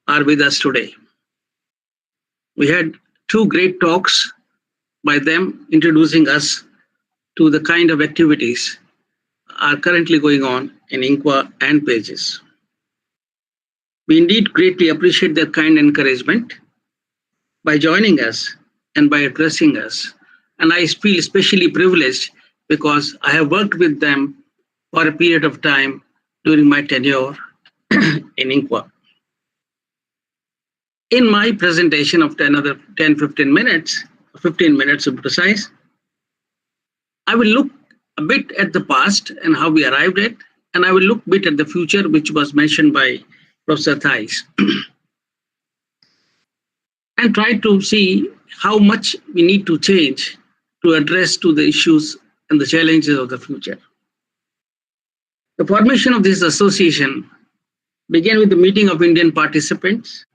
are with us today. We had 2 great talks by them introducing us to the kind of activities are currently going on in INQUA and PAGES. We indeed greatly appreciate their kind encouragement by joining us and by addressing us. And I feel especially privileged because I have worked with them for a period of time during my tenure in INQUA. In my presentation of another 10-15 minutes, 15 minutes to be precise, I will look a bit at the past and how we arrived at, and I will look a bit at the future, which was mentioned by Professor Thais, and try to see how much we need to change to address to the issues and the challenges of the future. The formation of this association began with the meeting of Indian participants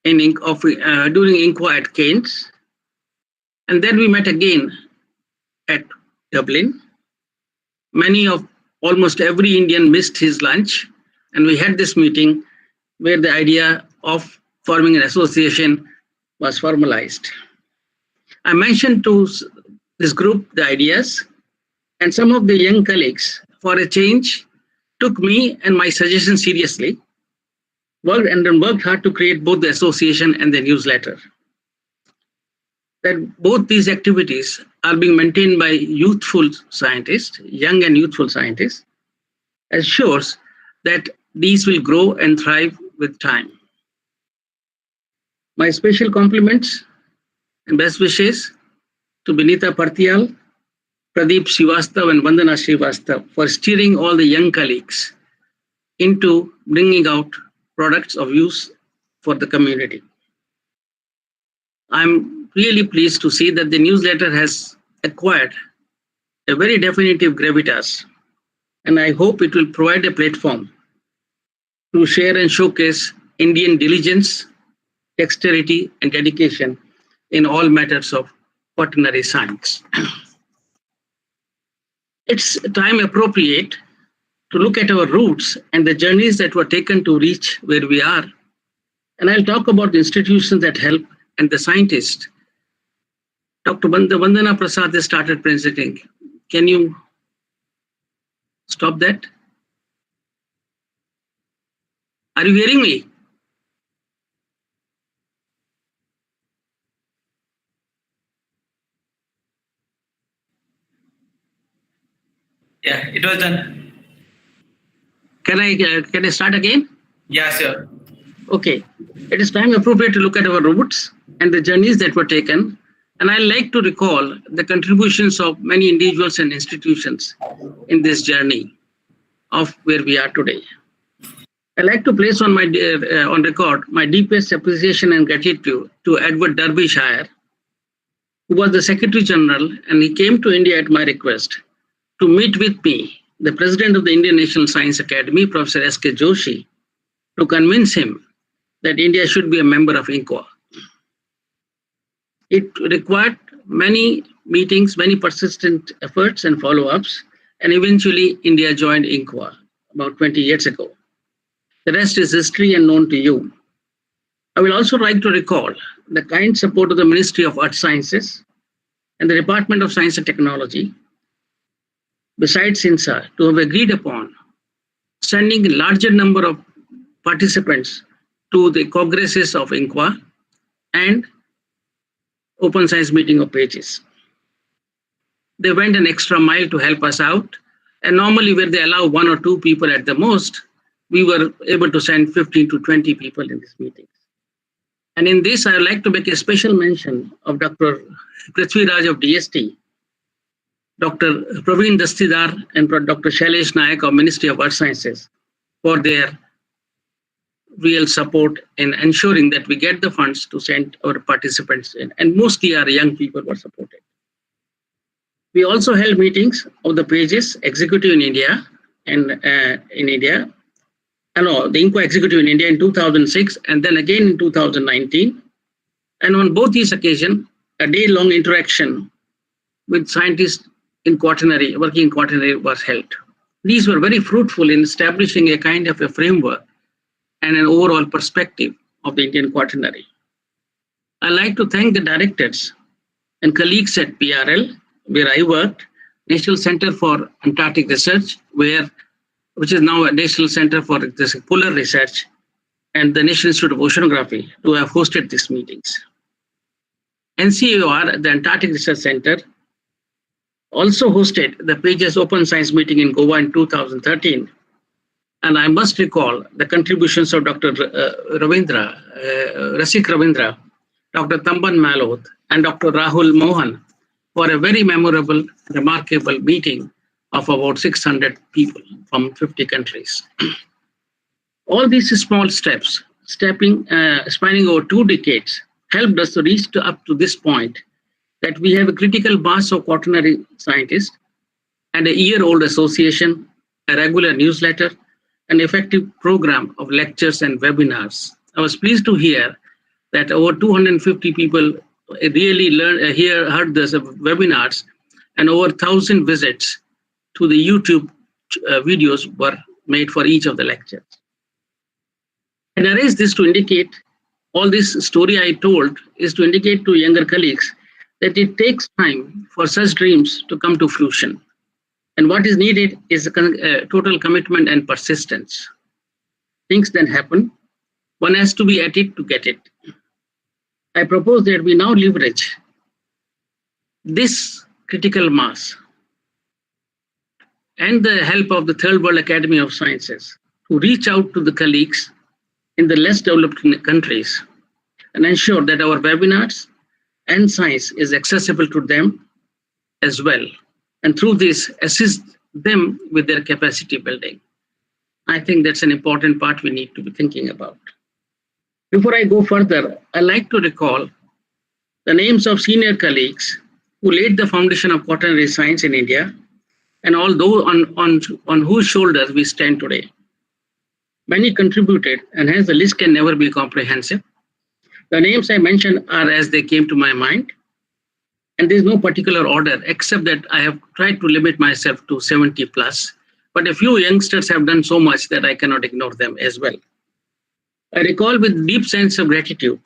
during INQUA at Keynes, and then we met again at Dublin. Almost every Indian missed his lunch, and we had this meeting where the idea of forming an association was formalized. I mentioned to this group the ideas, and some of the young colleagues, for a change, took me and my suggestions seriously, worked hard to create both the association and the newsletter. That both these activities are being maintained by youthful scientists, young and youthful scientists, assures that these will grow and thrive with time. My special compliments and best wishes to Benita Fartial, Pradeep Srivastav, and Vandana Srivastav for steering all the young colleagues into bringing out products of use for the community. I'm really pleased to see that the newsletter has acquired a very definitive gravitas, and I hope it will provide a platform to share and showcase Indian diligence, dexterity, and dedication in all matters of quaternary science. It's time appropriate to look at our roots and the journeys that were taken to reach where we are. And I'll talk about the institutions that help and the scientists. Dr. Vandana Prasad has started presenting. Can you stop that? Are you hearing me? Yeah, it was done. Can I start again? Yeah, sure. Okay. It is time appropriate to look at our roots and the journeys that were taken. And I'd like to recall the contributions of many individuals and institutions in this journey of where we are today. I'd like to place on record my deepest appreciation and gratitude to Edward Derbyshire, who was the Secretary General, and he came to India at my request to meet with me the president of the Indian National Science Academy, Professor S.K. Joshi, to convince him that India should be a member of INQUA. It required many meetings, many persistent efforts and follow-ups, and eventually India joined INQUA about 20 years ago. The rest is history and known to you. I will also like to recall the kind support of the Ministry of Earth Sciences and the Department of Science and Technology, besides INSA, to have agreed upon sending a larger number of participants to the congresses of INQUA and Open Science Meeting of Pages. They went an extra mile to help us out, and normally where they allow 1 or 2 people at the most, we were able to send 15 to 20 people in these meetings. And in this, I would like to make a special mention of Dr. Prithviraj of DST, Dr. Praveen Dastidar and Dr. Shailesh Nayak of Ministry of Earth Sciences for their real support in ensuring that we get the funds to send our participants in, and mostly our young people were supported. We also held meetings of the pages executive in India and the INQUA executive in India in 2006 and then again in 2019. And on both these occasions, a day-long interaction with scientists in Quaternary, working in Quaternary, was held. These were very fruitful in establishing a kind of a framework and an overall perspective of the Indian Quaternary. I'd like to thank the directors and colleagues at PRL, where I worked, National Center for Antarctic Research, which is now a National Center for Polar Research, and the National Institute of Oceanography, to have hosted these meetings. NCOR, the Antarctic Research Center, also hosted the Pages Open Science Meeting in Goa in 2013. And I must recall the contributions of Dr. Rasik Ravindra, Dr. Tamban Malot, and Dr. Rahul Mohan for a very memorable, remarkable meeting of about 600 people from 50 countries. All these small steps, spanning over 2 decades, helped us to reach up to this point that we have a critical mass of quaternary scientists and a year-old association, a regular newsletter, an effective program of lectures and webinars. I was pleased to hear that over 250 people really heard these webinars, and over 1,000 visits to the YouTube videos were made for each of the lectures. And I raise this to indicate, all this story I told is to indicate to younger colleagues that it takes time for such dreams to come to fruition. And what is needed is a total commitment and persistence. Things then happen. One has to be at it to get it. I propose that we now leverage this critical mass and the help of the Third World Academy of Sciences to reach out to the colleagues in the less developed countries and ensure that our webinars and science is accessible to them as well. And through this, assist them with their capacity building. I think that's an important part we need to be thinking about. Before I go further, I'd like to recall the names of senior colleagues who laid the foundation of quaternary science in India, and although on whose shoulders we stand today. Many contributed, and hence the list can never be comprehensive. The names I mentioned are as they came to my mind, and there's no particular order, except that I have tried to limit myself to 70 plus, but a few youngsters have done so much that I cannot ignore them as well. I recall with deep sense of gratitude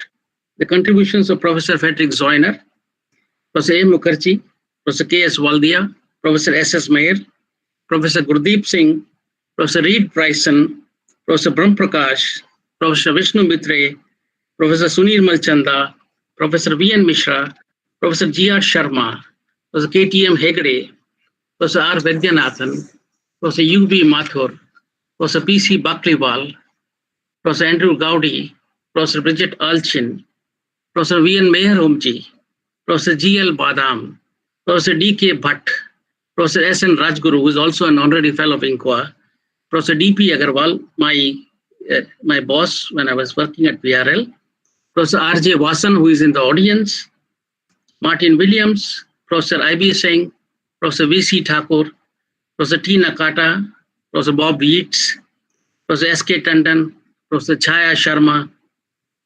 the contributions of Professor Frederick Zoyner, Professor A. Mukherjee, Professor K.S. Waldia, Professor S.S. Mayer, Professor Gurdeep Singh, Professor Reed Bryson, Professor Brahm Prakash, Professor Vishnu Mitre, Professor Sunil Malchanda, Professor V.N. Mishra, Professor G.R. Sharma, Professor K.T.M. Hegde, Professor R. Vaidyanathan, Professor U.B. Mathur, Professor P.C. Bakriwal, Professor Andrew Gowdy, Professor Bridget Alchin, Professor V.N. Meher-Omji, Professor G.L. Badam, Professor D.K. Bhatt, Professor S.N. Rajguru, who is also an honorary fellow of INQUA, Professor D.P. Agarwal, my boss when I was working at PRL, Professor R.J. Vasan, who is in the audience, Martin Williams, Professor I.B. Singh, Professor V.C. Thakur, Professor T. Nakata, Professor Bob Yeats, Professor S.K. Tandon, Professor Chaya Sharma,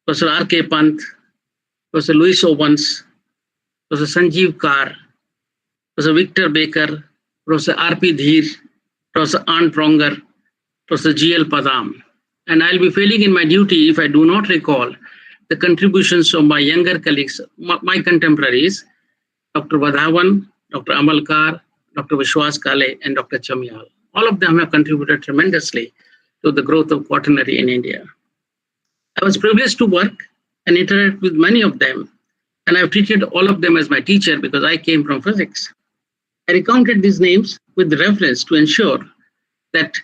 Professor R.K. Pant, Professor Louis Owens, Professor Sanjeev Kar, Professor Victor Baker, Professor R.P. Dheer, Professor Arndt Pronger, Professor G.L. Padam. And I'll be failing in my duty if I do not recall the contributions of my younger colleagues, my contemporaries, Dr. Vadhavan, Dr. Amalkar, Dr. Vishwas Kale, and Dr. Chamyal. All of them have contributed tremendously to the growth of Quaternary in India. I was privileged to work and interact with many of them, and I've treated all of them as my teacher because I came from physics. I recounted these names with reference to ensure that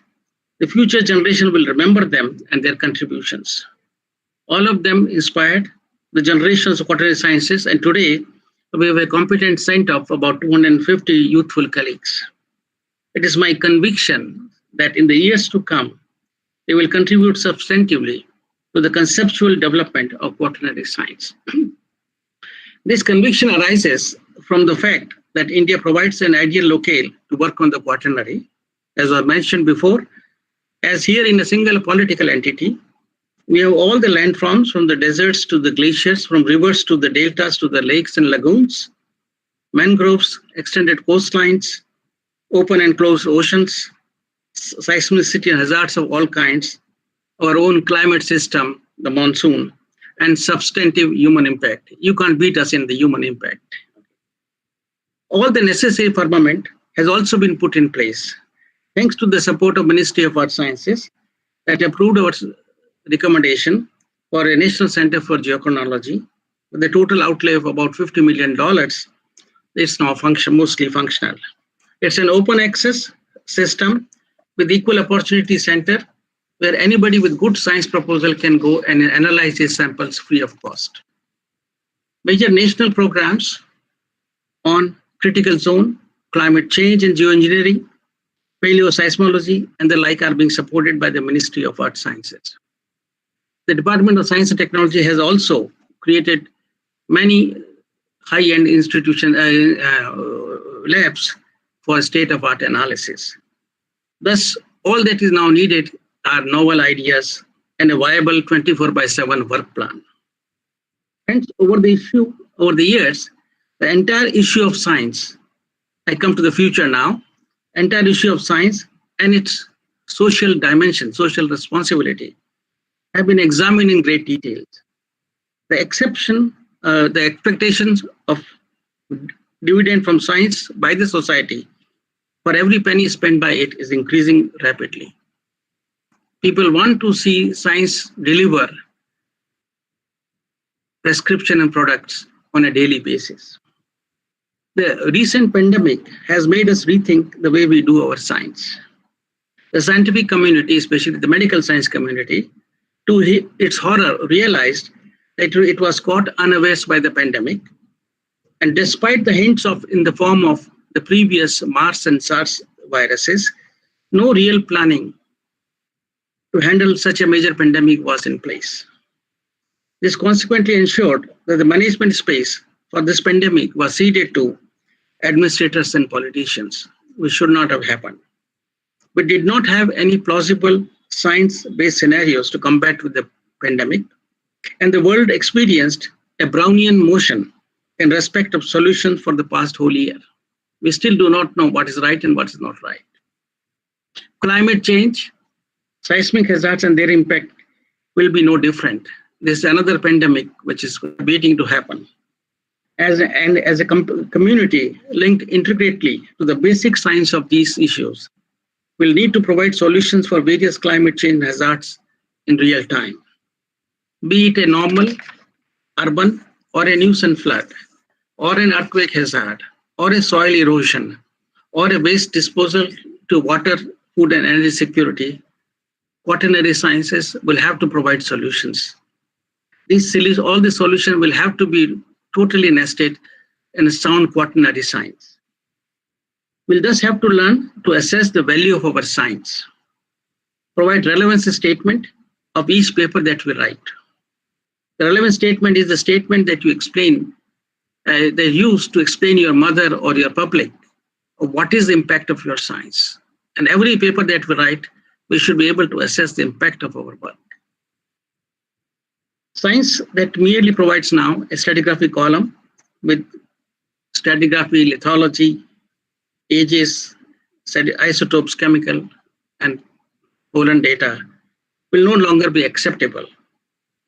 the future generation will remember them and their contributions. All of them inspired the generations of quaternary sciences, and today we have a competent set of about 250 youthful colleagues. It is my conviction that in the years to come, they will contribute substantively to the conceptual development of quaternary science. This conviction arises from the fact that India provides an ideal locale to work on the quaternary, as I mentioned before, as here in a single political entity. We have all the landforms from the deserts to the glaciers, from rivers to the deltas to the lakes and lagoons, mangroves, extended coastlines, open and closed oceans, seismicity and hazards of all kinds, our own climate system, the monsoon, and substantive human impact. You can't beat us in the human impact. All the necessary firmament has also been put in place, thanks to the support of Ministry of Earth Sciences that approved our recommendation for a National Center for Geochronology with a total outlay of about $50 million. It's now mostly functional. It's an open access system with equal opportunity center where anybody with good science proposal can go and analyze his samples free of cost. Major national programs on critical zone, climate change and geoengineering, paleoseismology, and the like are being supported by the Ministry of Earth Sciences. The Department of Science and Technology has also created many high-end institution labs for state-of-art analysis. Thus, all that is now needed are novel ideas and a viable 24/7 work plan. Hence, over the years, the entire issue of science, I come to the future now, entire issue of science and its social dimension, social responsibility, have been examined in great detail. The expectations of dividend from science by the society for every penny spent by it is increasing rapidly. People want to see science deliver prescription and products on a daily basis. The recent pandemic has made us rethink the way we do our science. The scientific community, especially the medical science community, to its horror, realized that it was caught unawares by the pandemic. And despite the hints in the form of the previous MERS and SARS viruses, no real planning to handle such a major pandemic was in place. This consequently ensured that the management space for this pandemic was ceded to administrators and politicians, which should not have happened. We did not have any plausible science-based scenarios to combat with the pandemic, and the world experienced a Brownian motion in respect of solutions for the past whole year. We still do not know what is right and what is not right. Climate change, seismic hazards and their impact will be no different. This is another pandemic which is waiting to happen. As a community linked intricately to the basic science of these issues, we'll need to provide solutions for various climate change hazards in real time. Be it a normal, urban, or a nuisance flood, or an earthquake hazard, or a soil erosion, or a waste disposal to water, food, and energy security, quaternary sciences will have to provide solutions. All the solutions will have to be totally nested in a sound quaternary science. We'll thus have to learn to assess the value of our science, provide relevance statement of each paper that we write. The relevance statement is the statement that you explain, they use to explain your mother or your public of what is the impact of your science. And every paper that we write, we should be able to assess the impact of our work. Science that merely provides now a stratigraphy column with stratigraphy, lithology, ages, isotopes, chemical, and pollen data will no longer be acceptable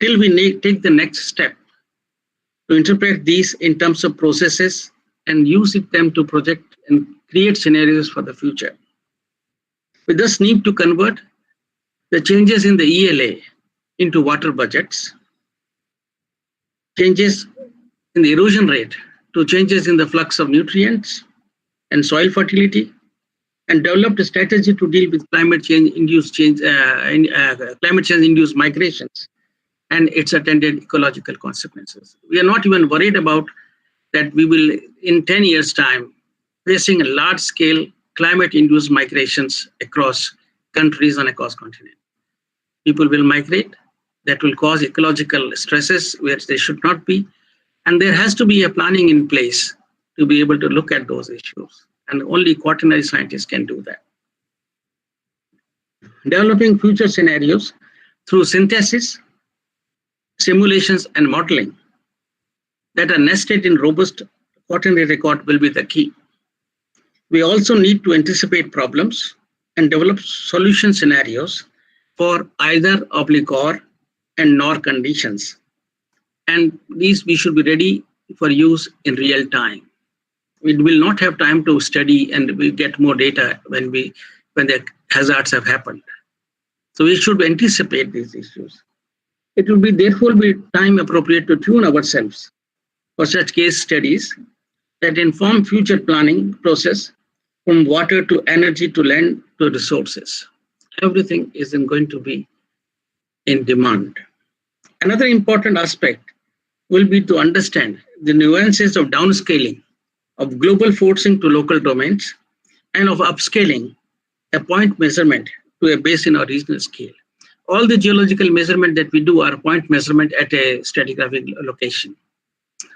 till we take the next step to interpret these in terms of processes and use them to project and create scenarios for the future. We thus need to convert the changes in the ELA into water budgets, changes in the erosion rate to changes in the flux of nutrients and soil fertility, and developed a strategy to deal with climate change induced migrations and its attendant ecological consequences. We are not even worried about that we will, in 10 years' time, facing a large-scale climate-induced migrations across countries and across continents. People will migrate. That will cause ecological stresses which they should not be. And there has to be a planning in place to be able to look at those issues. And only quaternary scientists can do that. Developing future scenarios through synthesis, simulations, and modeling that are nested in robust quaternary record will be the key. We also need to anticipate problems and develop solution scenarios for either obligor and nor conditions. And these we should be ready for use in real time. We will not have time to study and we get more data when the hazards have happened. So we should anticipate these issues. It will be therefore be time appropriate to tune ourselves for such case studies that inform future planning process from water to energy to land to resources. Everything isn't going to be in demand. Another important aspect will be to understand the nuances of downscaling, of global forcing to local domains, and of upscaling a point measurement to a basin or regional scale. All the geological measurement that we do are point measurement at a stratigraphic location.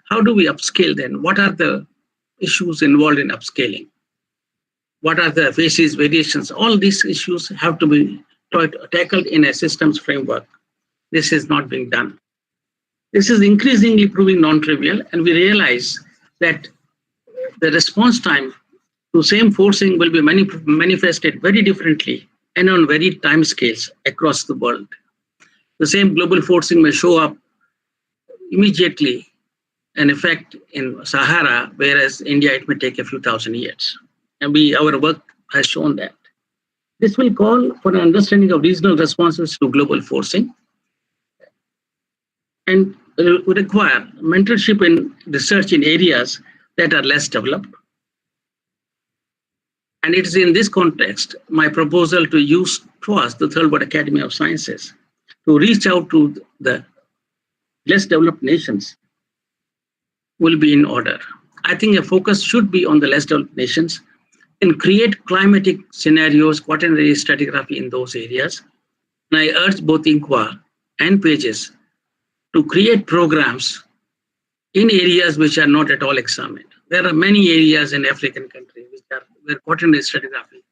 How do we upscale then? What are the issues involved in upscaling? What are the phases, variations? All these issues have to be tackled in a systems framework. This is not being done. This is increasingly proving non-trivial, and we realize that the response time to same forcing will be manifested very differently and on very time scales across the world. The same global forcing may show up immediately an effect in Sahara, whereas India, it may take a few thousand years. And our work has shown that. This will call for an understanding of regional responses to global forcing and require mentorship in research in areas that are less developed. And it is in this context, my proposal to use TWAS, the Third World Academy of Sciences, to reach out to the less developed nations will be in order. I think a focus should be on the less developed nations and create climatic scenarios, quaternary stratigraphy in those areas. And I urge both INQUA and PAGES to create programs in areas which are not at all examined. There are many areas in African countries where quaternary stratigraphy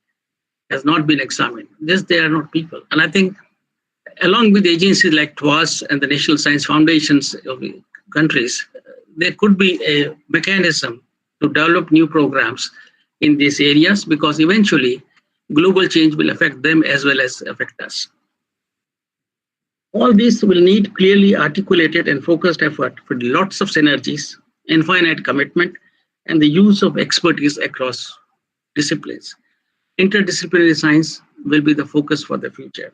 has not been examined. There are not people. And I think along with agencies like TWAS and the National Science Foundations of countries, there could be a mechanism to develop new programs in these areas, because eventually global change will affect them as well as affect us. All this will need clearly articulated and focused effort for lots of synergies, infinite commitment, and the use of expertise across disciplines. Interdisciplinary science will be the focus for the future.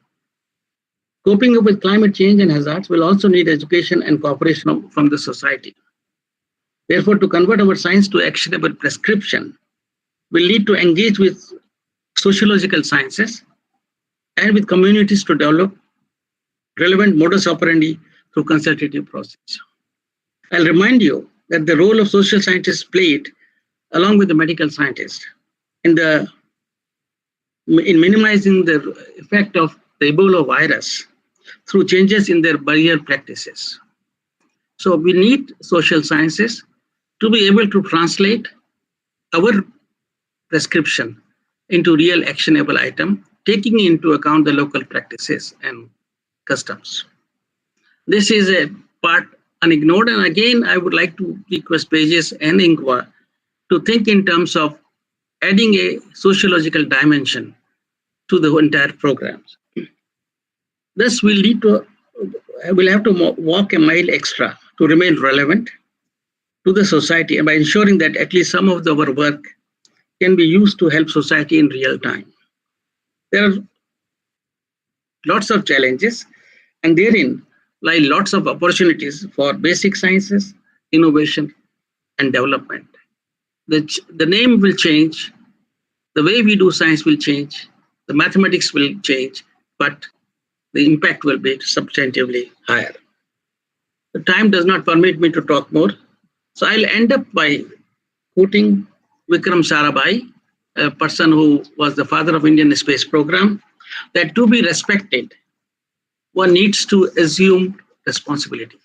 Coping up with climate change and hazards will also need education and cooperation from the society. Therefore, to convert our science to actionable prescription, will need to engage with sociological sciences and with communities to develop relevant modus operandi through consultative process. I'll remind you that the role of social scientists played, along with the medical scientists, in minimizing the effect of the Ebola virus through changes in their barrier practices. So we need social sciences to be able to translate our prescription into real actionable item, taking into account the local practices and customs. This is a part unignored, and again, I would like to request Pages and Ingwa to think in terms of adding a sociological dimension to the entire programs. Thus, we'll have to walk a mile extra to remain relevant to the society, and by ensuring that at least some of our work can be used to help society in real time. There are lots of challenges, and therein lie lots of opportunities for basic sciences, innovation, and development. The name will change, the way we do science will change, the mathematics will change, but the impact will be substantively higher. The time does not permit me to talk more, so I'll end up by quoting Vikram Sarabhai, a person who was the father of Indian space program, that to be respected, one needs to assume responsibility.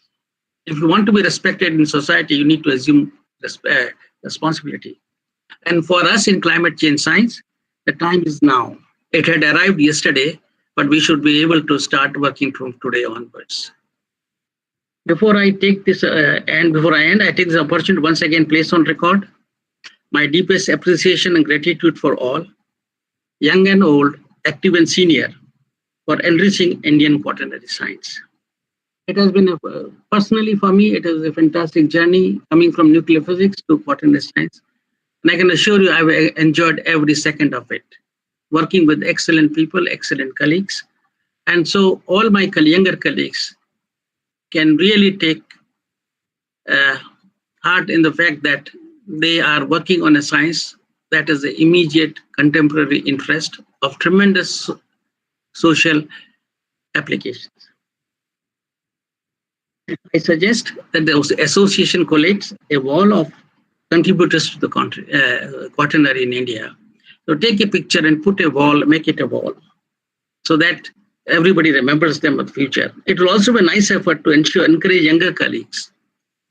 If you want to be respected in society, you need to assume responsibility. And for us in climate change science, the time is now. It had arrived yesterday, but we should be able to start working from today onwards. Before I take this before I end, I take this opportunity to once again place on record my deepest appreciation and gratitude for all, young and old, active and senior, for enriching Indian quaternary science. It has been, personally for me, it is a fantastic journey coming from nuclear physics to quaternary science. And I can assure you I've enjoyed every second of it, working with excellent people, excellent colleagues. And so all my younger colleagues can really take heart in the fact that they are working on a science that is the immediate contemporary interest of tremendous social applications. I suggest that the association collates a wall of contributors to the quaternary in India. So take a picture and put a wall, make it a wall, so that everybody remembers them in the future. It will also be a nice effort to encourage younger colleagues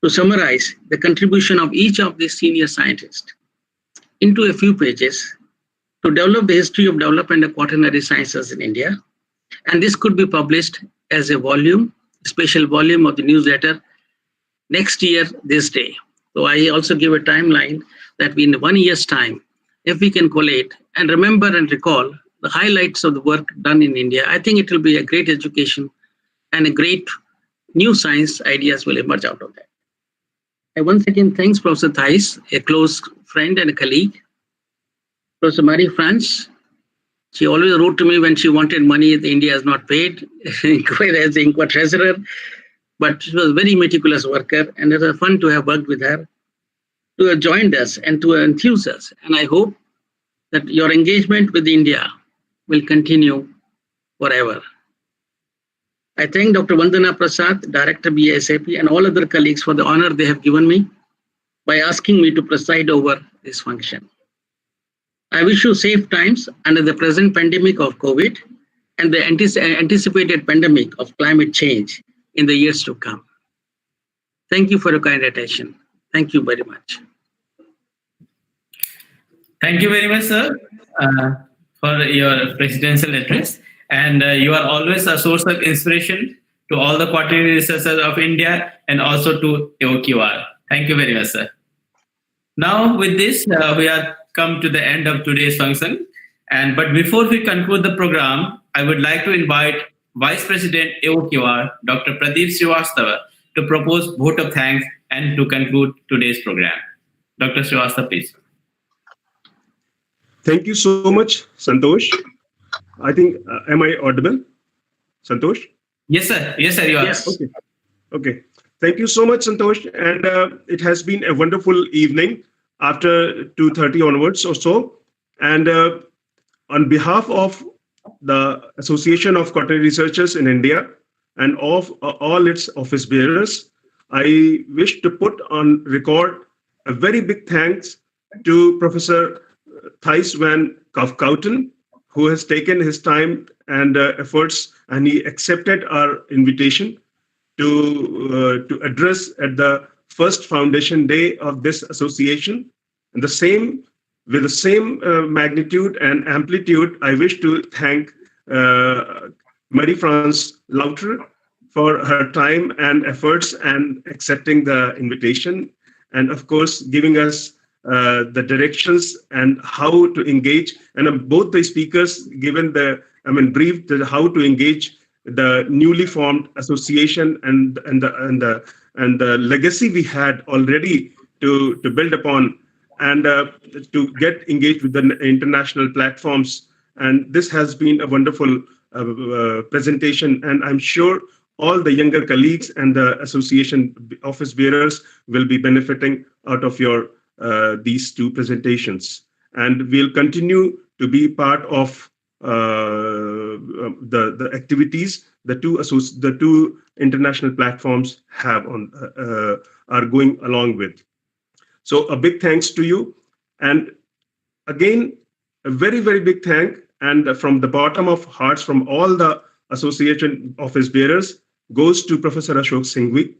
to summarize the contribution of each of these senior scientists into a few pages to develop the history of development of quaternary sciences in India. And this could be published as a volume, special volume of the newsletter next year, this day. So I also give a timeline that in 1 year's time, if we can collate and remember and recall the highlights of the work done in India, I think it will be a great education and a great new science ideas will emerge out of that. I once again thanks Professor Thais, a close friend and a colleague. Professor Marie France, she always wrote to me when she wanted money that India has not paid, as the Inqua treasurer, but she was a very meticulous worker, and it was fun to have worked with her, to have joined us and to enthuse us. And I hope that your engagement with India will continue forever. I thank Dr. Vandana Prasad, Director BASAP, and all other colleagues for the honor they have given me by asking me to preside over this function. I wish you safe times under the present pandemic of COVID and the anticipated pandemic of climate change in the years to come. Thank you for your kind attention. Thank you very much. Thank you very much, sir, for your presidential address. And you are always a source of inspiration to all the quaternary researchers of India and also to AOQR. Thank you very much, sir. Now, with this, we are come to the end of today's function. But before we conclude the program, I would like to invite Vice President AOQR, Dr. Pradeep Srivastava, to propose vote of thanks and to conclude today's program. Dr. Srivastava, please. Thank you so much, Santosh. I think, am I audible, Santosh? Yes, sir. Yes, sir, you are. Yes. Okay. Thank you so much, Santosh. And it has been a wonderful evening after 2:30 onwards or so. And on behalf of the Association of Quaternary Researchers in India and of all its office bearers, I wish to put on record a very big thanks to Professor Thijs van Kafkouten, who has taken his time and efforts, and he accepted our invitation to address at the first foundation day of this association. And the same with the same magnitude and amplitude, I wish to thank Marie-France Lauter for her time and efforts and accepting the invitation, and of course giving us the directions and how to engage. And both the speakers given briefed how to engage the newly formed association and the legacy we had already to build upon, and to get engaged with the international platforms. And this has been a wonderful presentation, and I'm sure all the younger colleagues and the association office bearers will be benefiting out of your these two presentations. And we'll continue to be part of the activities the two international platforms have are going along with. So a big thanks to you, and again a very, very big thank, and from the bottom of hearts from all the association office bearers goes to Professor Ashok Singhvi,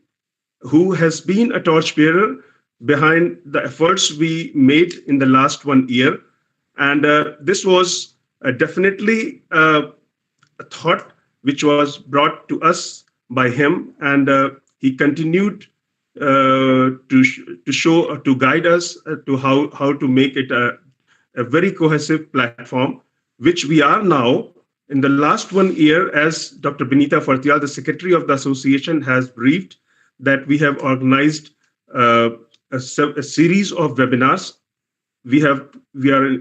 who has been a torchbearer behind the efforts we made in the last 1 year. And this was definitely a thought which was brought to us by him, and he continued to guide us to how to make it a very cohesive platform, which we are now. In the last 1 year, as Dr. Benita Fartial, the secretary of the association, has briefed, that we have organized a series of webinars. We are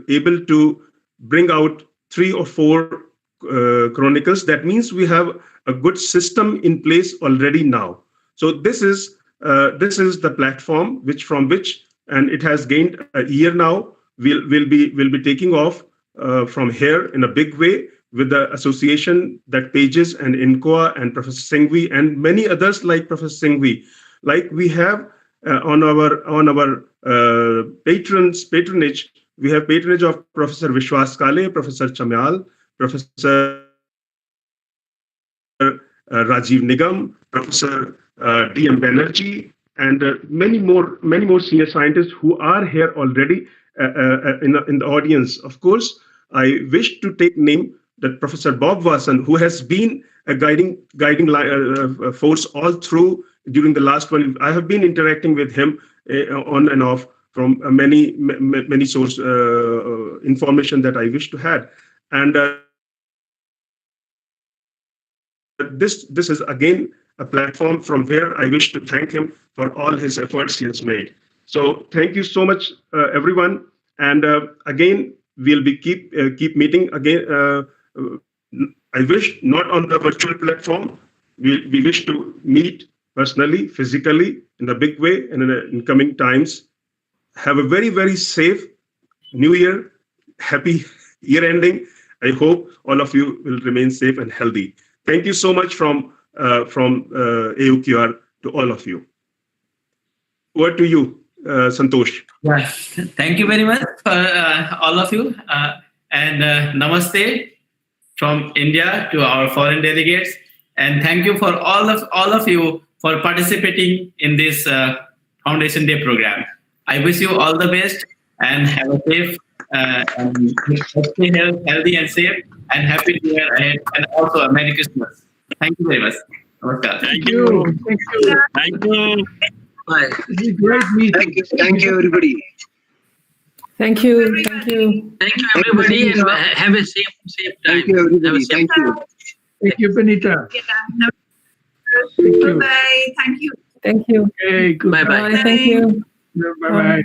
able to bring out 3 or 4 chronicles. That means we have a good system in place already now. So this is the platform from which, and it has gained a year now. We'll be taking off from here in a big way with the association, that Pages and INCOA and Professor Singhvi and many others like Professor Singhvi. Like we have on our patronage, we have patronage of Professor Vishwas Kale, Professor Chamyal, Professor Rajiv Nigam, Professor D.M. Banerjee, and many more senior scientists who are here already in the audience. Of course, I wish to take name that Professor Bob Wasson, who has been a guiding force all through during the last one. I have been interacting with him on and off from many source information that I wish to have, and this is again a platform from where I wish to thank him for all his efforts he has made. So thank you so much, everyone, and again we'll be keep meeting again. I wish not on the virtual platform. We wish to meet personally, physically, in a big way, and in coming times. Have a very, very safe New Year, happy year ending. I hope all of you will remain safe and healthy. Thank you so much from AOQR to all of you. Over to you, Santosh. Yes, thank you very much for all of you, and namaste from India to our foreign delegates, and thank you for all of you for participating in this Foundation Day program. I wish you all the best and have a safe, stay healthy and safe, and happy New Year ahead, and also a Merry Christmas. Thank you very much. Namaskar. Thank you. Thank you. Bye. This is a great meeting. Thank you, everybody. Thank you. Thank you. Thank you, everybody, and have a safe time. Thank you, everybody. Thank you. Thank you, Benita. Yeah. Thank you. Bye. Thank you. Thank you. Okay, goodbye. Bye-bye. Bye. Thank you. Bye-bye.